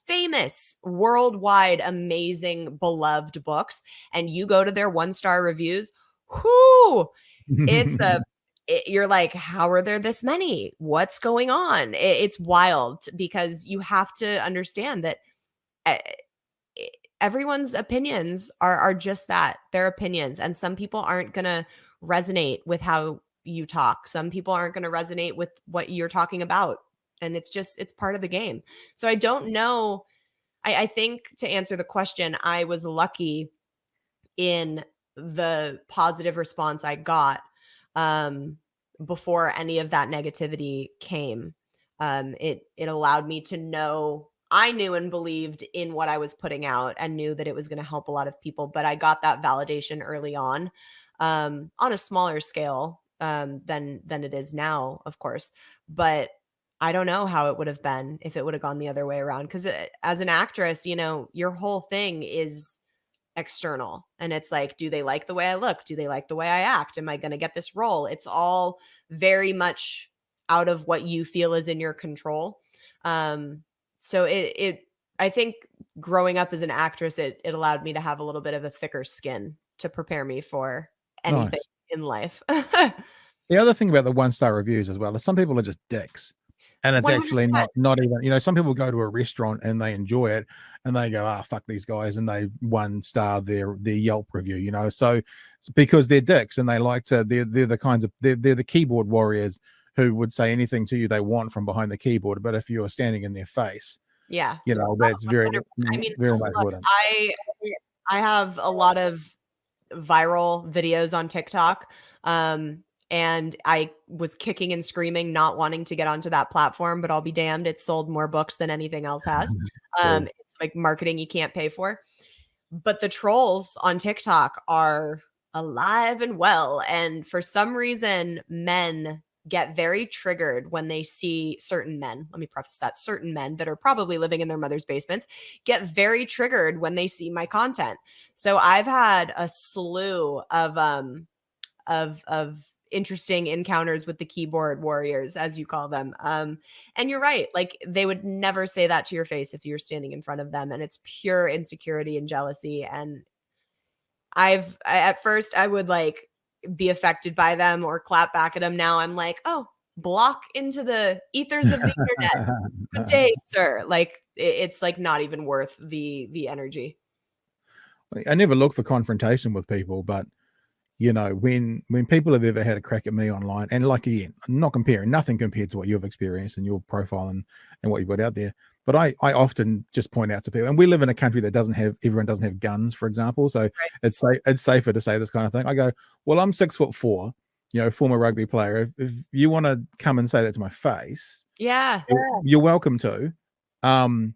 Famous, worldwide, amazing, beloved books. And you go to their 1-star reviews. Whoo! You're like, how are there this many? What's going on? It's wild, because you have to understand that everyone's opinions are just that. They're opinions. And some people aren't going to resonate with how you talk. Some people aren't going to resonate with what you're talking about. And it's part of the game. So I don't know. I think, to answer the question, I was lucky in the positive response I got before any of that negativity came. It allowed me to know, I knew and believed in what I was putting out, and knew that it was going to help a lot of people. But I got that validation early on a smaller scale than it is now, of course. But I don't know how it would have been if it would have gone the other way around. Because as an actress, you know, your whole thing is external. And it's like, do they like the way I look? Do they like the way I act? Am I going to get this role? It's all very much out of what you feel is in your control. So I think growing up as an actress, it allowed me to have a little bit of a thicker skin to prepare me for anything in life. The other thing about the 1-star reviews as well is some people are just dicks. And it's 100%. actually not even, you know, some people go to a restaurant and they enjoy it and they go, fuck these guys, and they 1-star their Yelp review, you know. So it's because they're dicks and they like to, they're the kinds of, they're the keyboard warriors who would say anything to you they want from behind the keyboard. But if you're standing in their face, yeah, you know, that's very, I mean, very much look, I have a lot of viral videos on TikTok. And I was kicking and screaming, not wanting to get onto that platform, but I'll be damned, it's sold more books than anything else has. It's like marketing you can't pay for. But the trolls on TikTok are alive and well. And for some reason, men get very triggered when they see certain men. Let me preface that. Certain men that are probably living in their mother's basements get very triggered when they see my content. So I've had a slew of interesting encounters with the keyboard warriors, as you call them. And you're right. Like, they would never say that to your face if you're standing in front of them. And it's pure insecurity and jealousy. And at first I would like be affected by them or clap back at them. Now I'm like, oh, block into the ethers of the internet. Good day, sir. Like, it's like not even worth the energy. I never look for confrontation with people, but you know, when people have ever had a crack at me online, and like, again, I'm not comparing, nothing compared to what you've experienced and your profile and what you've got out there. But I often just point out to people, and we live in a country that everyone doesn't have guns, for example. So it's safer to say this kind of thing. I go, well, I'm 6'4", you know, former rugby player. If you want to come and say that to my face, you're welcome to. And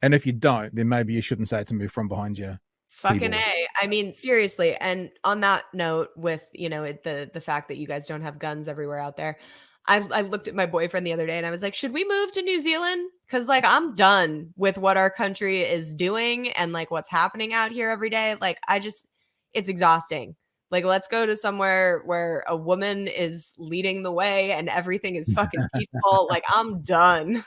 if you don't, then maybe you shouldn't say it to me from behind you. Fucking A. I mean, seriously. And on that note, with, you know, the fact that you guys don't have guns everywhere out there, I looked at my boyfriend the other day and I was like, should we move to New Zealand? Because like, I'm done with what our country is doing and like what's happening out here every day. Like, it's exhausting. Like, let's go to somewhere where a woman is leading the way and everything is fucking peaceful. Like, I'm done.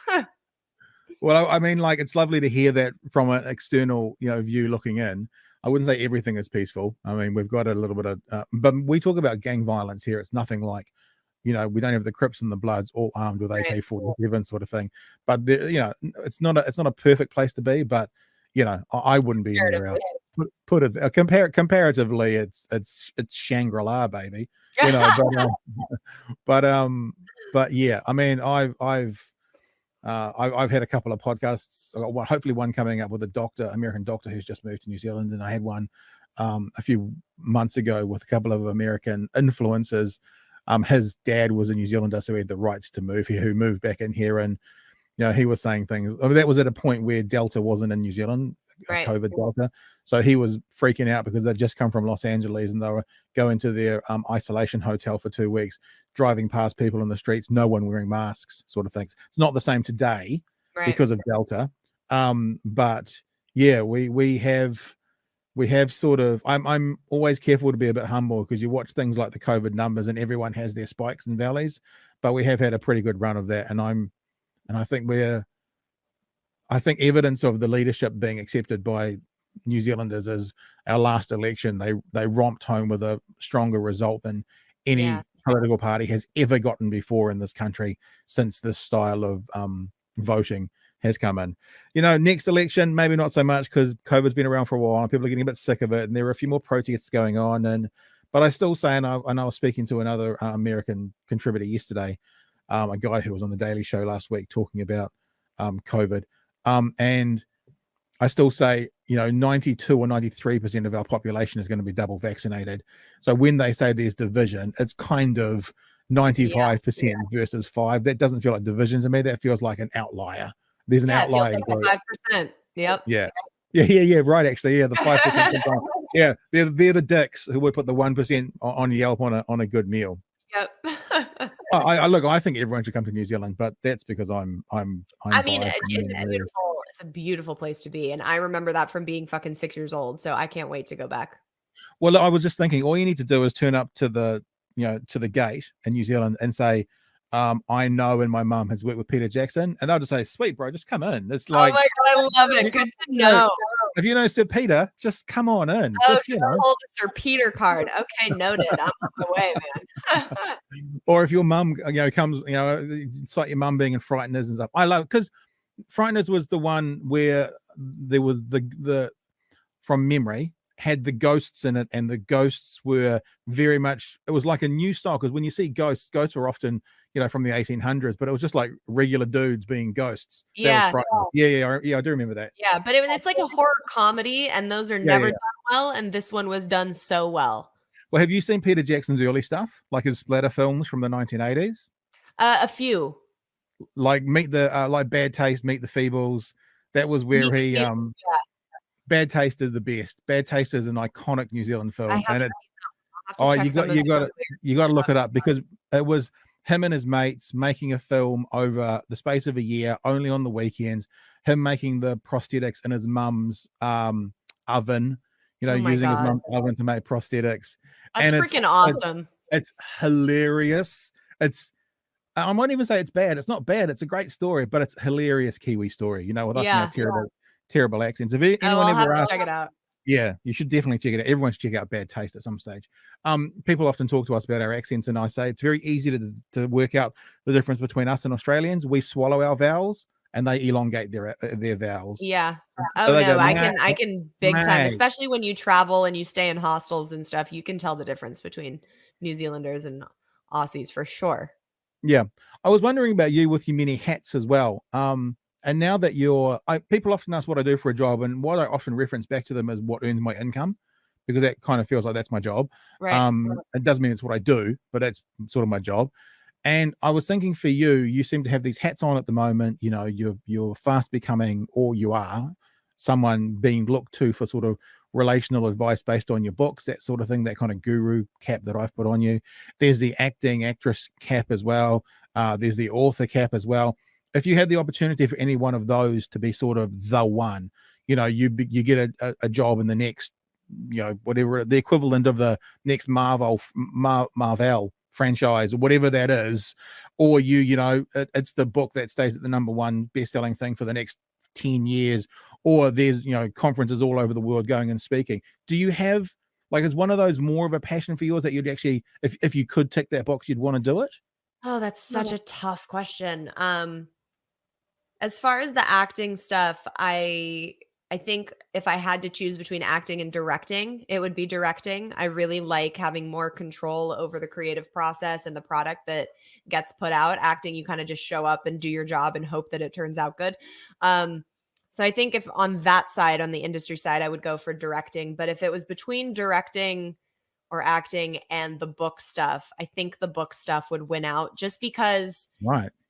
Well, I mean, like, it's lovely to hear that from an external, you know, view looking in. I wouldn't say everything is peaceful. I mean, we've got a little bit of, but we talk about gang violence here. It's nothing like, you know, we don't have the Crips and the Bloods all armed with AK-47 sort of thing. But you know, it's not a perfect place to be. But you know, I wouldn't be anywhere else. Put it comparatively, it's Shangri-La, baby. You know, but yeah, I mean, I've had a couple of podcasts. I got hopefully one coming up with a American doctor who's just moved to New Zealand, and I had one a few months ago with a couple of American influencers. His dad was a New Zealander, so he had the rights to move here, who moved back in here, and you know, he was saying things. I mean, that was at a point where Delta wasn't in New Zealand, COVID Delta, so he was freaking out because they'd just come from Los Angeles and they were going to their isolation hotel for 2 weeks, driving past people in the streets, no one wearing masks, sort of things. It's not the same today because of Delta, but yeah, we have sort of, I'm always careful to be a bit humble because you watch things like the COVID numbers and everyone has their spikes and valleys, but we have had a pretty good run of that, and I think evidence of the leadership being accepted by New Zealanders is our last election. They romped home with a stronger result than any political party has ever gotten before in this country since this style of voting has come in. You know, next election, maybe not so much because COVID's been around for a while and people are getting a bit sick of it, and there are a few more protests going on. But I still say, and I was speaking to another American contributor yesterday, a guy who was on the Daily Show last week talking about COVID. And I still say, you know, 92 or 93% of our population is going to be double vaccinated. So when they say there's division, it's kind of 95% versus 5. That doesn't feel like division to me. That feels like an outlier. There's an outlier. Like 5%. Yep. Yeah. Right. Actually, the 5%. Yeah, they're the dicks who would put the 1% on Yelp on a good meal. Yep. I think everyone should come to New Zealand, but that's because I'm I mean, it's beautiful. It's a beautiful place to be, and I remember that from being fucking 6 years old. So I can't wait to go back. Well, I was just thinking, all you need to do is turn up to the gate in New Zealand and say, I know, and my mum has worked with Peter Jackson, and they'll just say, "Sweet, bro, just come in." It's Oh like, my God, I love it. Good to know. If you know Sir Peter, just come on in. Oh, Just, just hold the Sir Peter card. Okay, noted. I'm on my way, man. Or if your mum, comes, it's like your mum being in Frighteners and stuff. I love, because Frighteners was the one where there was the from memory, had the ghosts in it, and the ghosts were very much, it was like a new style, because when you see ghosts were often, from the 1800s, but it was just like regular dudes being ghosts. That was Yeah. frightening. Yeah, I do remember that. Yeah, but it's like a horror comedy, and those are never done well, and this one was done so well. Well, have you seen Peter Jackson's early stuff, like his splatter films from the 1980s? A few. Like like Bad Taste, Meet the Feebles. That was where he Bad Taste is the best. Bad Taste is an iconic New Zealand film, and you got to look it up, because it was him and his mates making a film over the space of a year, only on the weekends. Him making the prosthetics in his mum's oven, using his mum's oven to make prosthetics. That's freaking awesome. It's hilarious. I might even say it's bad. It's not bad. It's a great story, but it's a hilarious Kiwi story, with us terrible accents. If anyone I'll have ever to check it out. Yeah, you should definitely check it out. Everyone should check out Bad Taste at some stage. People often talk to us about our accents, and I say it's very easy to work out the difference between us and Australians. We swallow our vowels, and they elongate their vowels. Yeah. Oh no, I can big time, especially when you travel and you stay in hostels and stuff. You can tell the difference between New Zealanders and Aussies for sure. Yeah, I was wondering about you with your many hats as well. And now that people often ask what I do for a job, and what I often reference back to them is what earns my income, because that kind of feels like that's my job. Right. It doesn't mean it's what I do, but that's sort of my job. And I was thinking, for you seem to have these hats on at the moment. You're fast becoming, or you are, someone being looked to for sort of relational advice based on your books, that sort of thing, that kind of guru cap that I've put on you. There's the actress cap as well. There's the author cap as well. If you had the opportunity for any one of those to be sort of the one, you get a job in the next, whatever the equivalent of the next Marvel franchise, or whatever that is, or it's the book that stays at the number one best-selling thing for the next 10 years, or there's conferences all over the world going and speaking. Do you have, is one of those more of a passion for yours that you'd actually, if you could tick that box, you'd want to do it? Oh, that's such a tough question. As far as the acting stuff, I think if I had to choose between acting and directing, it would be directing. I really like having more control over the creative process and the product that gets put out. Acting, you kind of just show up and do your job and hope that it turns out good. So I think if on that side, on the industry side, I would go for directing. But if it was between directing or acting and the book stuff, I think the book stuff would win out, just because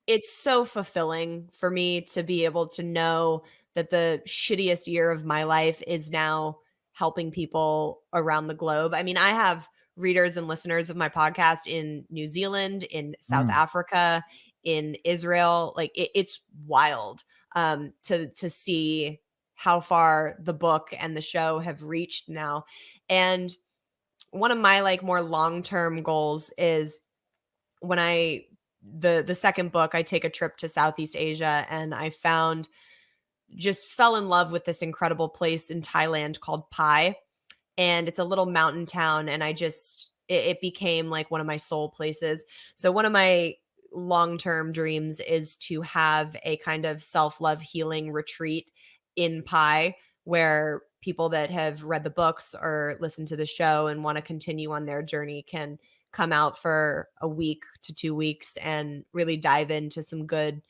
it's so fulfilling for me to be able to know that the shittiest year of my life is now helping people around the globe. I mean, I have readers and listeners of my podcast in New Zealand, in South Africa, in Israel. Like it's wild to see how far the book and the show have reached now. And one of my more long-term goals is, when the second book, I take a trip to Southeast Asia, and I just fell in love with this incredible place in Thailand called Pai. And it's a little mountain town, and it became like one of my soul places. So one of my long-term dreams is to have a kind of self-love healing retreat in Pai, where people that have read the books or listened to the show and want to continue on their journey can come out for a week to 2 weeks and really dive into some good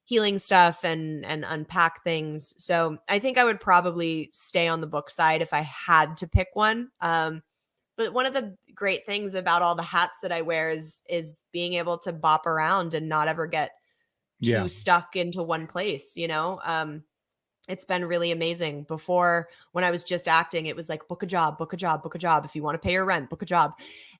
healing stuff and unpack things. So I think I would probably stay on the book side if I had to pick one. But one of the great things about all the hats that I wear is being able to bop around and not ever get too stuck into one place, It's been really amazing. Before, when I was just acting, it was like, book a job, book a job, book a job. If you want to pay your rent, book a job.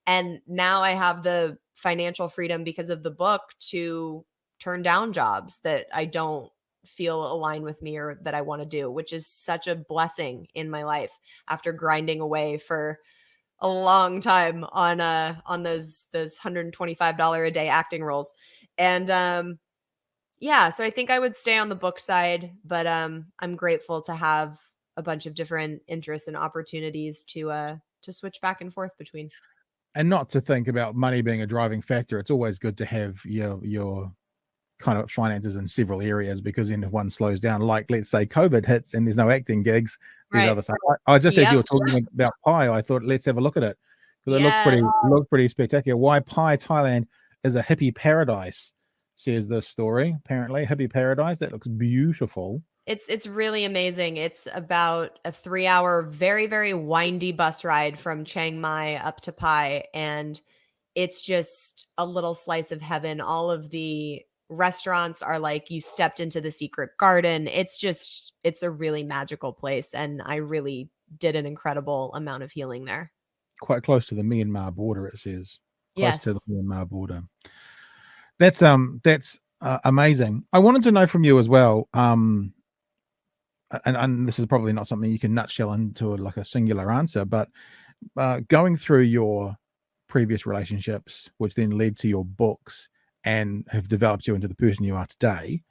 And now I have the financial freedom because of the book to turn down jobs that I don't feel align with me or that I want to do, which is such a blessing in my life after grinding away for a long time on those $125 a day acting roles. And yeah, so I think I would stay on the book side, but I'm grateful to have a bunch of different interests and opportunities to switch back and forth between. And not to think about money being a driving factor. It's always good to have your kind of finances in several areas, because then if one slows down, like let's say COVID hits and there's no acting gigs, there's Right. other stuff. I just, as you Yep. were talking about Pi, I thought let's have a look at it, because it Yes. looks pretty spectacular. Why Pi Thailand is a hippie paradise, says this story. Apparently, hippie paradise. That looks beautiful. It's really amazing. It's about a 3-hour, very, very windy bus ride from Chiang Mai up to Pai. And it's just a little slice of heaven. All of the restaurants are like you stepped into the secret garden. It's a really magical place. And I really did an incredible amount of healing there. Quite close to the Myanmar border, it says. Close Yes. to the Myanmar border. That's amazing. I wanted to know from you as well. And this is probably not something you can nutshell into like a singular answer, but going through your previous relationships, which then led to your books and have developed you into the person you are today,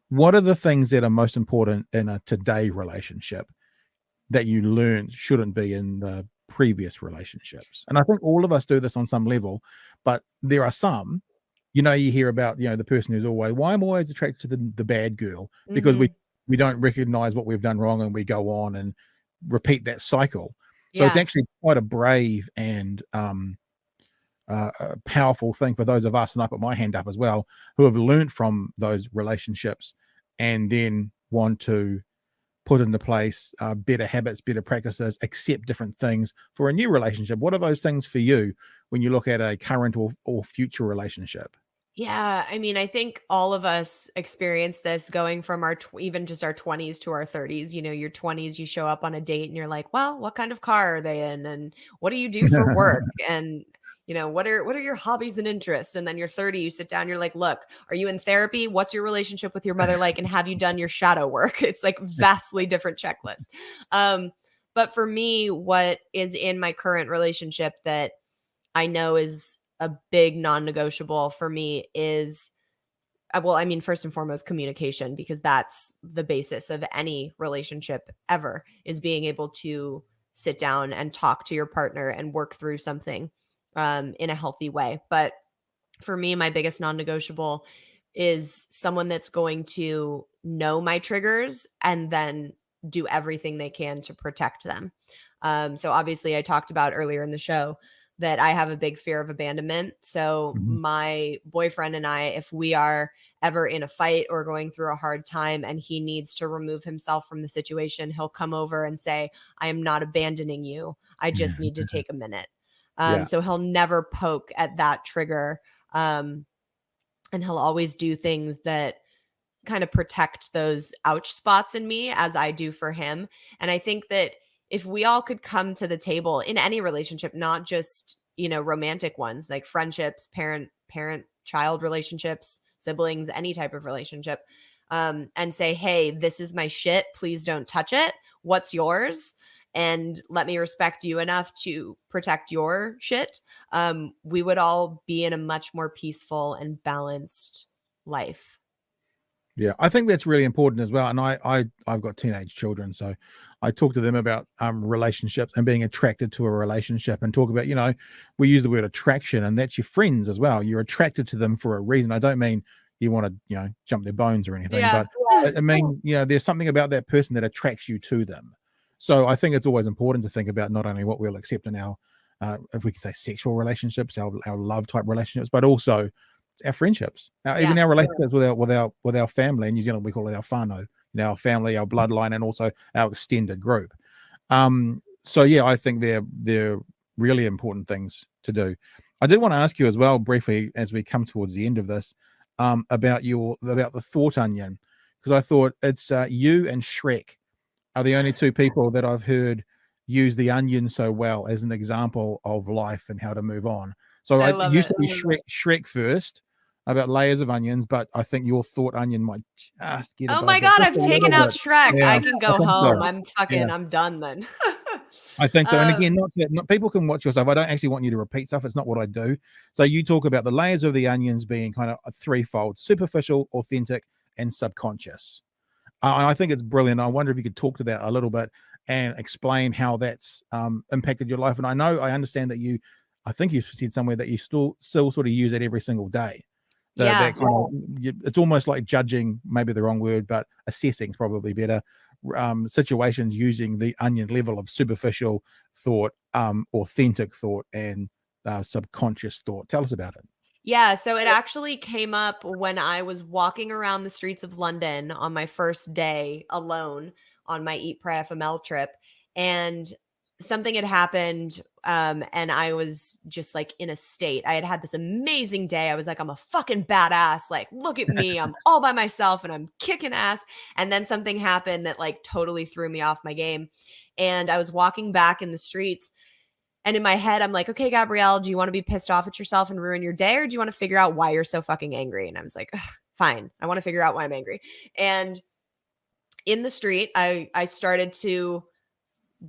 what are the things that are most important in a today relationship that you learned shouldn't be in the previous relationships? And I think all of us do this on some level, but there are some, you hear about, the person who's always, why I'm always attracted to the bad girl, because we don't recognize what we've done wrong and we go on and repeat that cycle. So it's actually quite a brave and a powerful thing for those of us, and I put my hand up as well, who have learned from those relationships and then want to put into place better habits, better practices, accept different things for a new relationship. What are those things for you when you look at a current or future relationship? Yeah, I mean, I think all of us experience this going from our even just our 20s to our 30s. Your 20s, you show up on a date and you're like, "Well, what kind of car are they in and what do you do for work?" And what are your hobbies and interests? And then you're 30, you sit down, you're like, "Look, are you in therapy? What's your relationship with your mother like and have you done your shadow work?" It's like vastly different checklist. But for me, what is in my current relationship that I know is a big non-negotiable for me is, well, I mean, first and foremost, communication, because that's the basis of any relationship ever, is being able to sit down and talk to your partner and work through something in a healthy way. But for me, my biggest non-negotiable is someone that's going to know my triggers and then do everything they can to protect them. So obviously I talked about earlier in the show that I have a big fear of abandonment. So my boyfriend and I, if we are ever in a fight or going through a hard time and he needs to remove himself from the situation, he'll come over and say, "I am not abandoning you. I just need to take a minute." So he'll never poke at that trigger. And he'll always do things that kind of protect those ouch spots in me as I do for him. And I think that if we all could come to the table in any relationship, not just, romantic ones, like friendships, parent child relationships, siblings, any type of relationship, and say, "Hey, this is my shit. Please don't touch it. What's yours? And let me respect you enough to protect your shit," we would all be in a much more peaceful and balanced life. Yeah, I think that's really important as well. And I've got teenage children, so I talk to them about relationships and being attracted to a relationship, and talk about, we use the word attraction, and that's your friends as well. You're attracted to them for a reason. I don't mean you want to, jump their bones or anything, but it means, there's something about that person that attracts you to them. So I think it's always important to think about not only what we'll accept in our, if we can say sexual relationships, our love type relationships, but also our friendships, even our relationships with our family. In New Zealand, we call it our whānau, our family, our bloodline, and also our extended group. So yeah, I think they're really important things to do. I did want to ask you as well briefly as we come towards the end of this about the thought onion, because I thought it's you and Shrek are the only two people that I've heard use the onion so well as an example of life and how to move on. So I used to be Shrek first, about layers of onions, but I think your thought onion might just get Oh above my that God, just I've a taken little out bit. Shrek. Yeah, I can I go think home. so. I'm Yeah. done then. I think so. And again, not people can watch your stuff. I don't actually want you to repeat stuff. It's not what I do. So you talk about the layers of the onions being kind of a threefold: superficial, authentic, and subconscious. I think it's brilliant. I wonder if you could talk to that a little bit and explain how that's impacted your life. And I understand that I think you said somewhere that you still sort of use it every single day. That kind of, it's almost like judging, maybe the wrong word, but assessing is probably better. Situations using the onion level of superficial thought, authentic thought, and subconscious thought. Tell us about it. Yeah, so it actually came up when I was walking around the streets of London on my first day alone on my Eat, Pray, FML trip. And something had happened, and I was just like in a state. I had this amazing day. I was like, I'm a fucking badass. Like, look at me. I'm all by myself and I'm kicking ass. And then something happened that like totally threw me off my game. And I was walking back in the streets. And in my head, I'm like, okay, Gabrielle, do you want to be pissed off at yourself and ruin your day? Or do you want to figure out why you're so fucking angry? And I was like, fine, I want to figure out why I'm angry. And in the street, I started to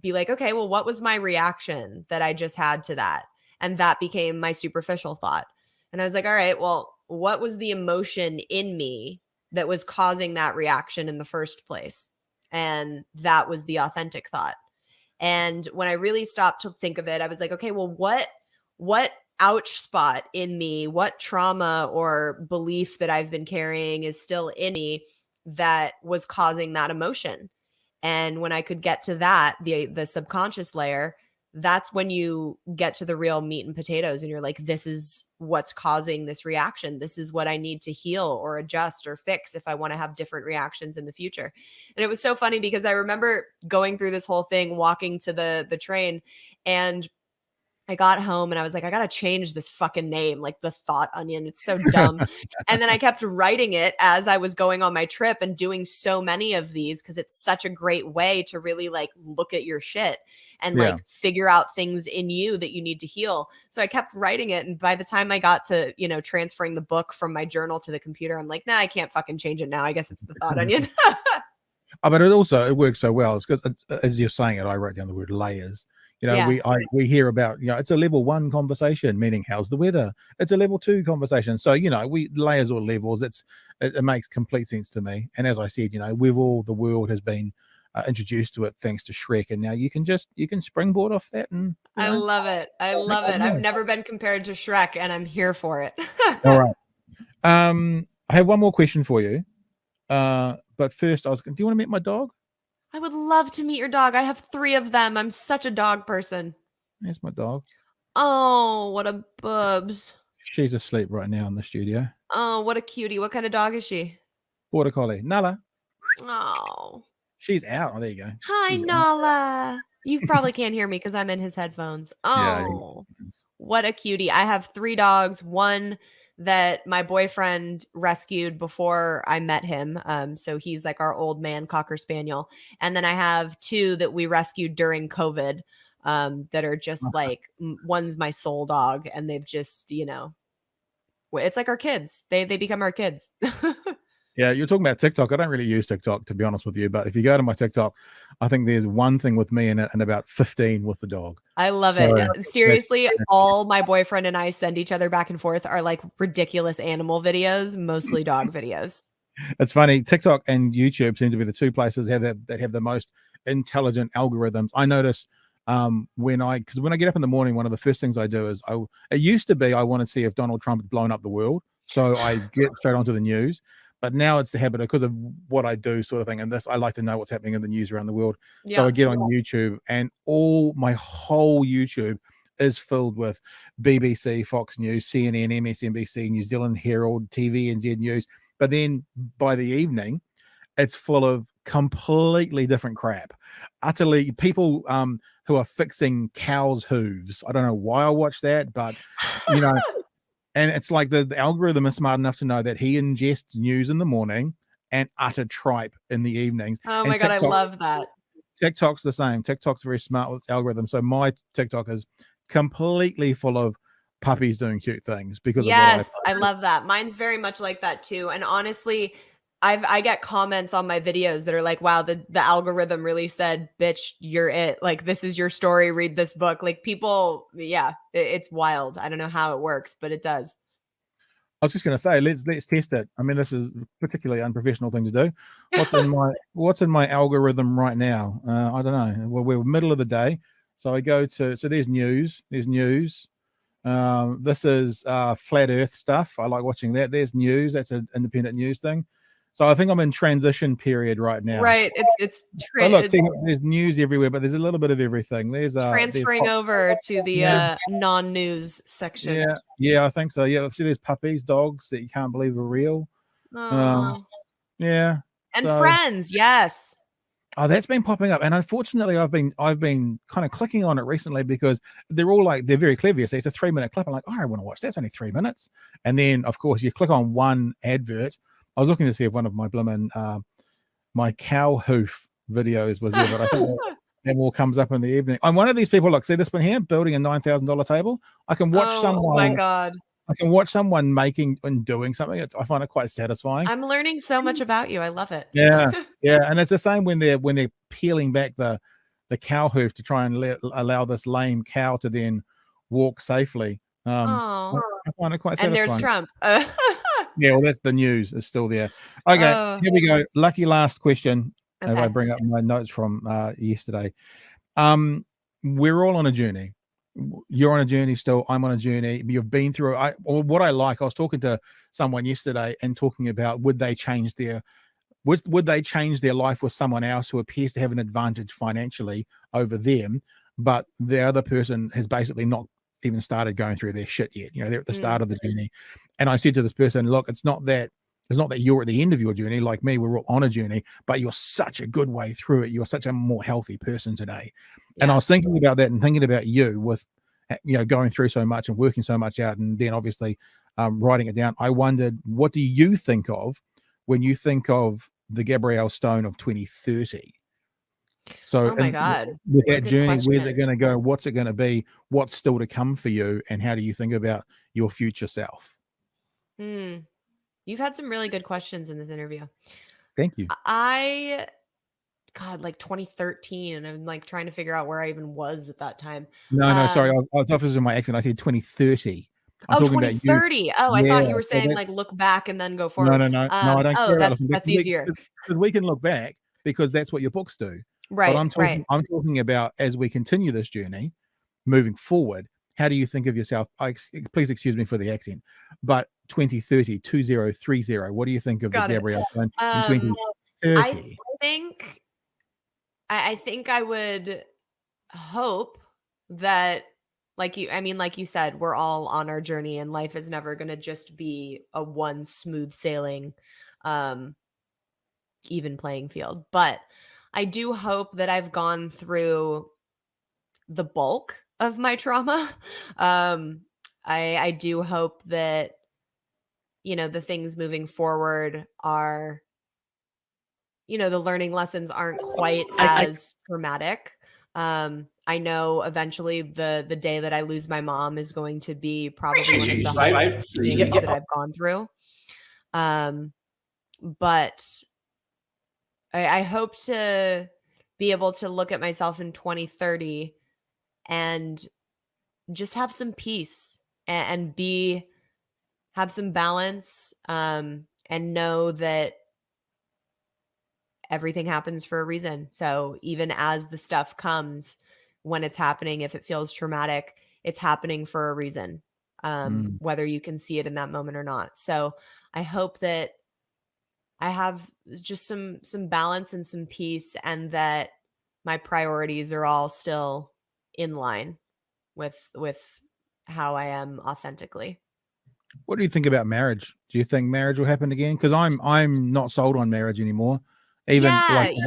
be like, okay, well, what was my reaction that I just had to that? And that became my superficial thought. And I was like, all right, well, what was the emotion in me that was causing that reaction in the first place? And that was the authentic thought. And when I really stopped to think of it, I was like, okay, well, what ouch spot in me, what trauma or belief that I've been carrying is still in me that was causing that emotion? And when I could get to that, the subconscious layer, that's when you get to the real meat and potatoes and you're like, this is what's causing this reaction. This is what I need to heal or adjust or fix if I want to have different reactions in the future. And it was so funny because I remember going through this whole thing, walking to the train, and I got home and I was like, I got to change this fucking name, like the Thought Onion. It's so dumb. And then I kept writing it as I was going on my trip and doing so many of these because it's such a great way to really like look at your shit and like figure out things in you that you need to heal. So I kept writing it. And by the time I got to, transferring the book from my journal to the computer, I'm like, nah, I can't fucking change it now. I guess it's the Thought Onion. But it works so well. It's because, as you're saying it, I wrote down the word layers. We hear about, it's a level 1 conversation, meaning how's the weather? It's a level 2 conversation. So, we layers or levels. It makes complete sense to me. And as I said, the world has been introduced to it thanks to Shrek. And now you can springboard off that. And I love it. I love it. I've never been compared to Shrek and I'm here for it. All right. I have one more question for you. But first do you want to meet my dog? I would love to meet your dog. I have 3 of them. I'm such a dog person. There's my dog. Oh, what a bubs. She's asleep right now in the studio. Oh, what a cutie. What kind of dog is she? Border Collie. Nala. Oh. She's out. Oh, there you go. Hi, Nala. You probably can't hear me because I'm in his headphones. Oh, what a cutie. I have 3 dogs. One that my boyfriend rescued before I met him. So he's like our old man Cocker Spaniel. And then I have 2 that we rescued during COVID that are just like, one's my soul dog. And they've just, it's like our kids. They become our kids. Yeah, you're talking about TikTok. I don't really use TikTok, to be honest with you. But if you go to my TikTok, I think there's one thing with me in it and about 15 with the dog. I love it. Seriously, all my boyfriend and I send each other back and forth are like ridiculous animal videos, mostly dog videos. It's funny. TikTok and YouTube seem to be the 2 places that have the most intelligent algorithms. I notice when I get up in the morning, one of the first things I do is it used to be I want to see if Donald Trump had blown up the world. So I get straight onto the news. But now it's the habit because of what I do, sort of thing. And I like to know what's happening in the news around the world. Yeah. So I get on YouTube, and my whole YouTube is filled with BBC, Fox News, CNN, MSNBC, New Zealand Herald, TVNZ News. But then by the evening, it's full of completely different crap. Utterly, people who are fixing cows' hooves. I don't know why I watch that, but And it's like the algorithm is smart enough to know that he ingests news in the morning and utter tripe in the evenings. Oh my God, I love that. TikTok's the same. TikTok's very smart with its algorithm. So my TikTok is completely full of puppies doing cute things because of what I love that. Mine's very much like that too. And honestly, I get comments on my videos that are like, wow, the algorithm really said, bitch, you're it. Like, this is your story. Read this book. Like, people, yeah, it's wild. I don't know how it works, but it does. I was just going to say, let's test it. I mean, this is a particularly unprofessional thing to do. What's in my algorithm right now? I don't know. Well, we're middle of the day, so I go to there's news. There's news. This is flat Earth stuff. I like watching that. There's news. That's an independent news thing. So I think I'm in transition period right now. Right. It's look, see, there's news everywhere, but there's a little bit of everything. There's transferring over to the non-news section. Yeah, I think so. Yeah, see, there's puppies, dogs that you can't believe are real. Yeah, and friends, yes. Oh, that's been popping up, and unfortunately, I've been kind of clicking on it recently because they're all like, they're very clever. So it's a 3-minute clip. I'm like, oh, I want to watch that. It's only 3 minutes, and then of course you click on one advert. I was looking to see if one of my blimmin' my cow hoof videos was there, but I think that all comes up in the evening. I'm one of these people. Look, see this one here, building a $9,000 table. I can watch someone. Oh my god! I can watch someone making and doing something. I find it quite satisfying. I'm learning so much about you. I love it. Yeah, and it's the same when they're peeling back the cow hoof to try and allow this lame cow to then walk safely. I find it quite satisfying. And there's Trump. Yeah, well, that's the news. It's still there. Okay, here we go. Lucky last question. Okay. If I bring up my notes from yesterday. We're all on a journey. You're on a journey still. I'm on a journey. You've been through. What I like. I was talking to someone yesterday and talking about would they change their life with someone else who appears to have an advantage financially over them, but the other person has basically not even started going through their shit yet. You know, they're at the start of the journey. And I said to this person, look, it's not that you're at the end of your journey like me. We're all on a journey, but you're such a good way through it. You're such a more healthy person today. Yeah. And I was thinking about that and thinking about you with, going through so much and working so much out, and then obviously writing it down. I wondered, what do you think of when you think of the Gabrielle Stone of 2030? So, oh my God, with that journey, where's it going to go? What's it going to be? What's still to come for you? And how do you think about your future self? You've had some really good questions in this interview. Thank you. Like 2013, and I'm like trying to figure out where I even was at that time. No, sorry. I was off in my accent. I said 2030. I'm talking 2030. Oh, I thought you were saying like look back and then go forward. No, I don't care. That's easier. Because we can look back because that's what your books do. Right. But I'm talking about as we continue this journey, moving forward. How do you think of yourself? Please excuse me for the accent, but 2030, 2030. What do you think of the Gabrielle in 2030? I think I would hope that, like you said, we're all on our journey, and life is never going to just be a one smooth sailing, even playing field. But I do hope that I've gone through the bulk of my trauma. I do hope that, the things moving forward are, the learning lessons aren't quite as dramatic. I know eventually the day that I lose my mom is going to be probably one of the hardest things that I've gone through. But I hope to be able to look at myself in 2030 and just have some peace and have some balance, and know that everything happens for a reason. So even as the stuff comes, when it's happening, if it feels traumatic, it's happening for a reason, whether you can see it in that moment or not. So I hope that I have just some balance and some peace, and that my priorities are all still in line with how I am authentically. What do you think about marriage? Do you think marriage will happen again? Because I'm not sold on marriage anymore. Even it's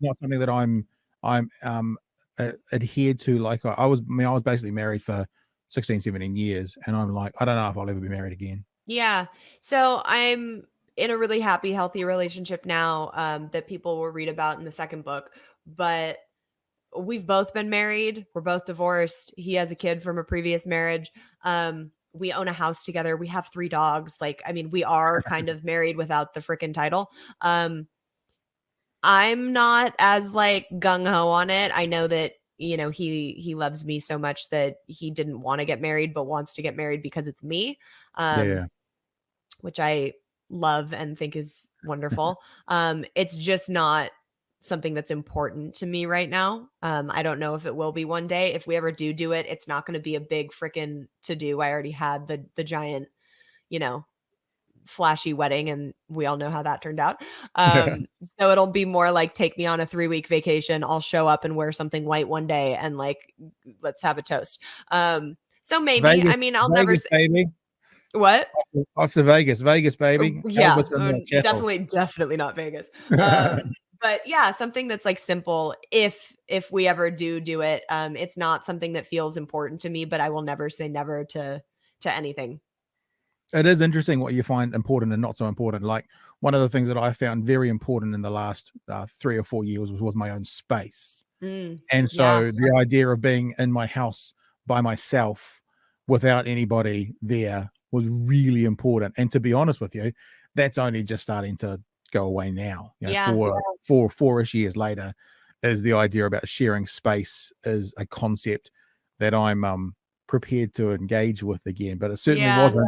not something that I'm adhered to. Like I was basically married for 16, 17 years, and I'm like, I don't know if I'll ever be married again. Yeah. So I'm in a really happy, healthy relationship now, that people will read about in the second book. But we've both been married. We're both divorced. He has a kid from a previous marriage. we own a house together. We have 3 dogs. Like, I mean, we are kind of married without the freaking title. I'm not as like gung ho on it. I know that, you know, he loves me so much that he didn't want to get married, but wants to get married because it's me. Yeah. Which I love and think is wonderful. It's just not something that's important to me right now. I don't know if it will be one day. If we ever do it, it's not going to be a big freaking to do. I already had the giant, you know, flashy wedding, and we all know how that turned out. So it'll be more like, take me on a 3-week vacation. I'll show up and wear something white one day and like, let's have a toast. So maybe, Vegas, I mean, I'll Vegas, never say baby. what. Off to Vegas, baby. Yeah, Elvis in the chapel. definitely not Vegas. But yeah, something that's like simple. If we ever do it, it's not something that feels important to me, but I will never say never to anything. It is interesting what you find important and not so important. Like, one of the things that I found very important in the last 3 or 4 years was my own space. And so the idea of being in my house by myself without anybody there was really important. And to be honest with you, that's only just starting to go away now. You know, 4-ish years later, is the idea about sharing space is a concept that I'm prepared to engage with again. But it certainly wasn't.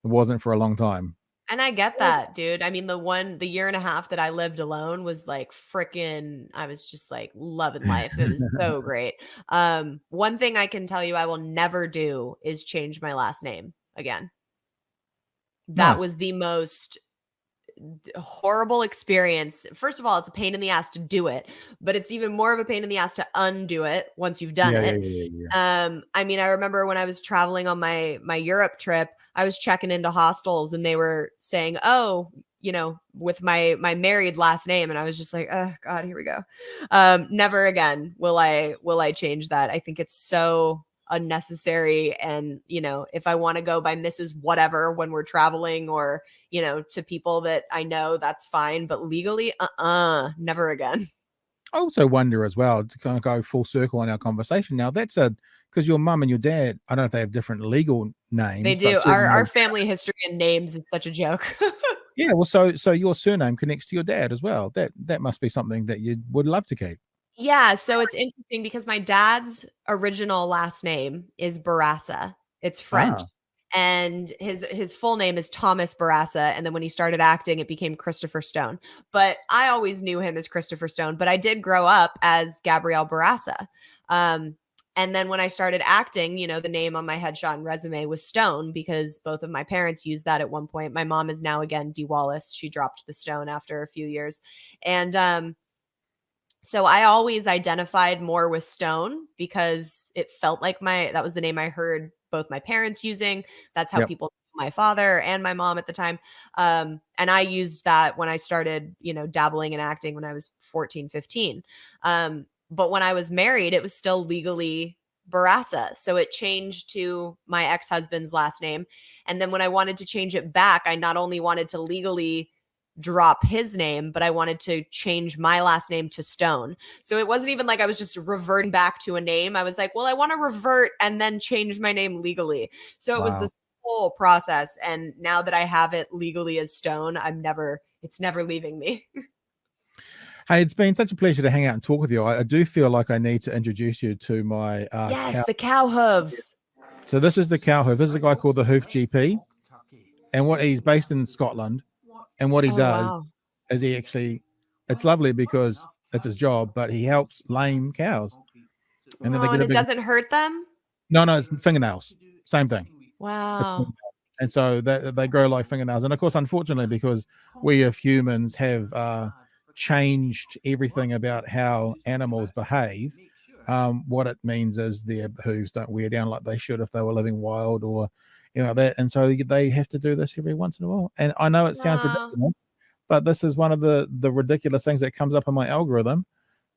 It wasn't for a long time. And I get that, dude. I mean, the year and a half that I lived alone was like freaking, I was just like loving life. It was so great. One thing I can tell you I will never do is change my last name again. That was the most horrible experience. First of all, it's a pain in the ass to do it, but it's even more of a pain in the ass to undo it once you've done it. I mean, I remember when I was traveling on my Europe trip, I was checking into hostels and they were saying, oh, you know, with my married last name. And I was just like, oh God, here we go. Never again will I change that. I think it's so unnecessary. And, you know, if I want to go by Mrs. Whatever when we're traveling, or, you know, to people that I know, that's fine. But legally, never again. I also wonder as well, to kind of go full circle on our conversation now, that's because your mum and your dad, I don't know if they have different legal names. They do. Our family history and names is such a joke. Yeah, well, so your surname connects to your dad as well. That must be something that you would love to keep. Yeah, so it's interesting because my dad's original last name is Barassa. It's French. And his full name is Thomas Barassa. And then when he started acting, it became Christopher Stone. But I always knew him as Christopher Stone. But I did grow up as Gabrielle Barassa. And then when I started acting, you know, the name on my headshot and resume was Stone because both of my parents used that at one point. My mom is now again Dee Wallace. She dropped the Stone after a few years. And so I always identified more with Stone because it felt like that was the name I heard both my parents using. That's how people knew my father and my mom at the time. And I used that when I started, you know, dabbling in acting when I was 14, 15. But when I was married, it was still legally Barassa. So it changed to my ex-husband's last name. And then when I wanted to change it back, I not only wanted to legally drop his name, but I wanted to change my last name to Stone. So it wasn't even like I was just reverting back to a name. I was like, well, I want to revert and then change my name legally. So it was this whole process. And now that I have it legally as Stone, it's never leaving me. Hey, it's been such a pleasure to hang out and talk with you. I do feel like I need to introduce you to my the cow hooves. So this is the cow hoof. This is a guy called the Hoof GP, and he's based in Scotland. And what he does is it's lovely because it's his job, but he helps lame cows. And then it doesn't hurt them? No, it's fingernails. Same thing. Wow. And so they grow like fingernails. And of course, unfortunately, because we as humans have changed everything about how animals behave, what it means is their hooves don't wear down like they should if they were living wild or that. And so they have to do this every once in a while. And I know it sounds ridiculous, but this is one of the ridiculous things that comes up in my algorithm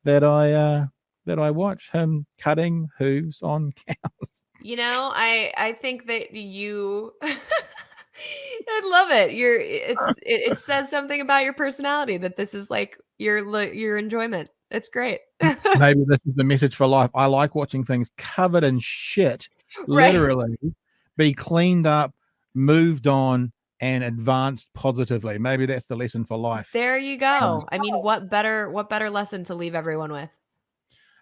that I watch, him cutting hooves on cows. You know, I think that you I love it. It says something about your personality that this is like your enjoyment. It's great. Maybe this is the message for life. I like watching things covered in shit, literally. be cleaned up, moved on, and advanced positively. Maybe that's the lesson for life. There you go. I mean, what better lesson to leave everyone with?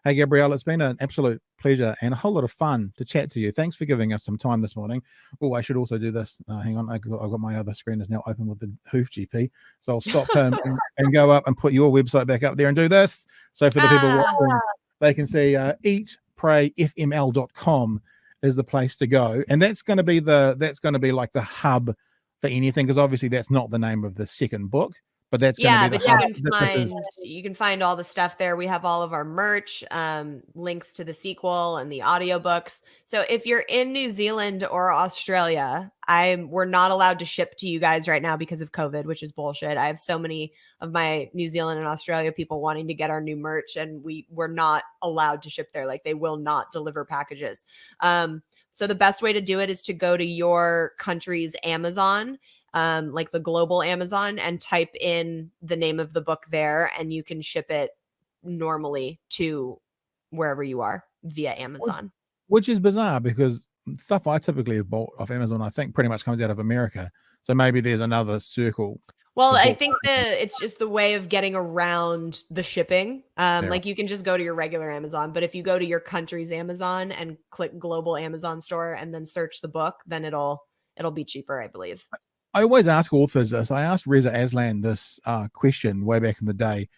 Hey, Gabrielle, it's been an absolute pleasure and a whole lot of fun to chat to you. Thanks for giving us some time this morning. Oh, I should also do this. Hang on. I've got my other screen is now open with the Hoof GP. So I'll stop him and go up and put your website back up there and do this. So for the people watching, they can see eatprayfml.com is the place to go. And that's going to be like the hub for anything, because obviously that's not the name of the second book. But that's going to be the hub. You can find all the stuff there. We have all of our merch, links to the sequel and the audiobooks. So if you're in New Zealand or Australia, we're not allowed to ship to you guys right now because of COVID, which is bullshit. I have so many of my New Zealand and Australia people wanting to get our new merch, and we're not allowed to ship there. Like, they will not deliver packages. So the best way to do it is to go to your country's Amazon, like the global Amazon, and type in the name of the book there, and you can ship it normally to wherever you are via Amazon. Which is bizarre, because stuff I typically have bought off Amazon, I think, pretty much comes out of America. So maybe there's another circle. Well, I think it's just the way of getting around the shipping. Like, you can just go to your regular Amazon, but if you go to your country's Amazon and click global Amazon store and then search the book, then it'll be cheaper, I believe. I always ask authors this. I asked Reza Aslan this question way back in the day.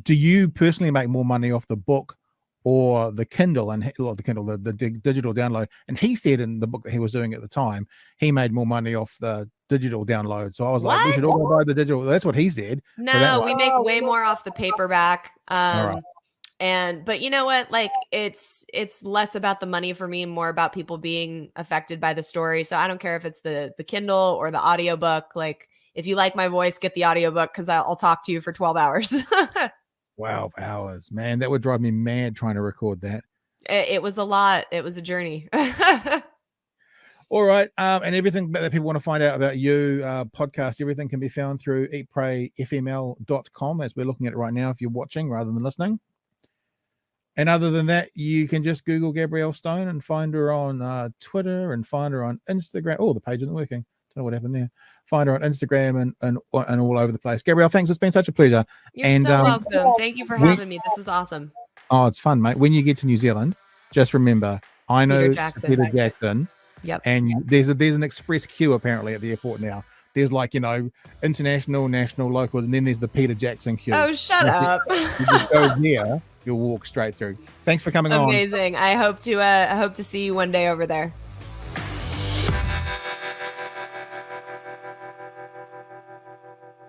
Do you personally make more money off the book or the Kindle, the digital download? And he said in the book that he was doing at the time, he made more money off the digital download. So I was like, we should all buy the digital. That's what he said. No, we make way more off the paperback. But you know what? Like, it's less about the money for me and more about people being affected by the story. So I don't care if it's the Kindle or the audiobook. Like, if you like my voice, get the audiobook, because I'll talk to you for 12 hours. 12 hours, man. That would drive me mad trying to record that. It was a lot. It was a journey. All right. And everything that people want to find out about you, podcast, everything can be found through eatprayfml.com, as we're looking at it right now if you're watching rather than listening. And other than that, you can just Google Gabrielle Stone and find her on Twitter and find her on Instagram. Oh, the page isn't working. Don't know what happened there. Find her on Instagram and all over the place. Gabrielle, thanks. It's been such a pleasure. You're so welcome. Thank you for having me. This was awesome. Oh, it's fun, mate. When you get to New Zealand, just remember, I know Peter Jackson. Yep. And there's an express queue apparently at the airport now. There's like, international, national, locals, and then there's the Peter Jackson queue. Oh, shut up. You just go there, you'll walk straight through. Thanks for coming on. Amazing. I hope to see you one day over there.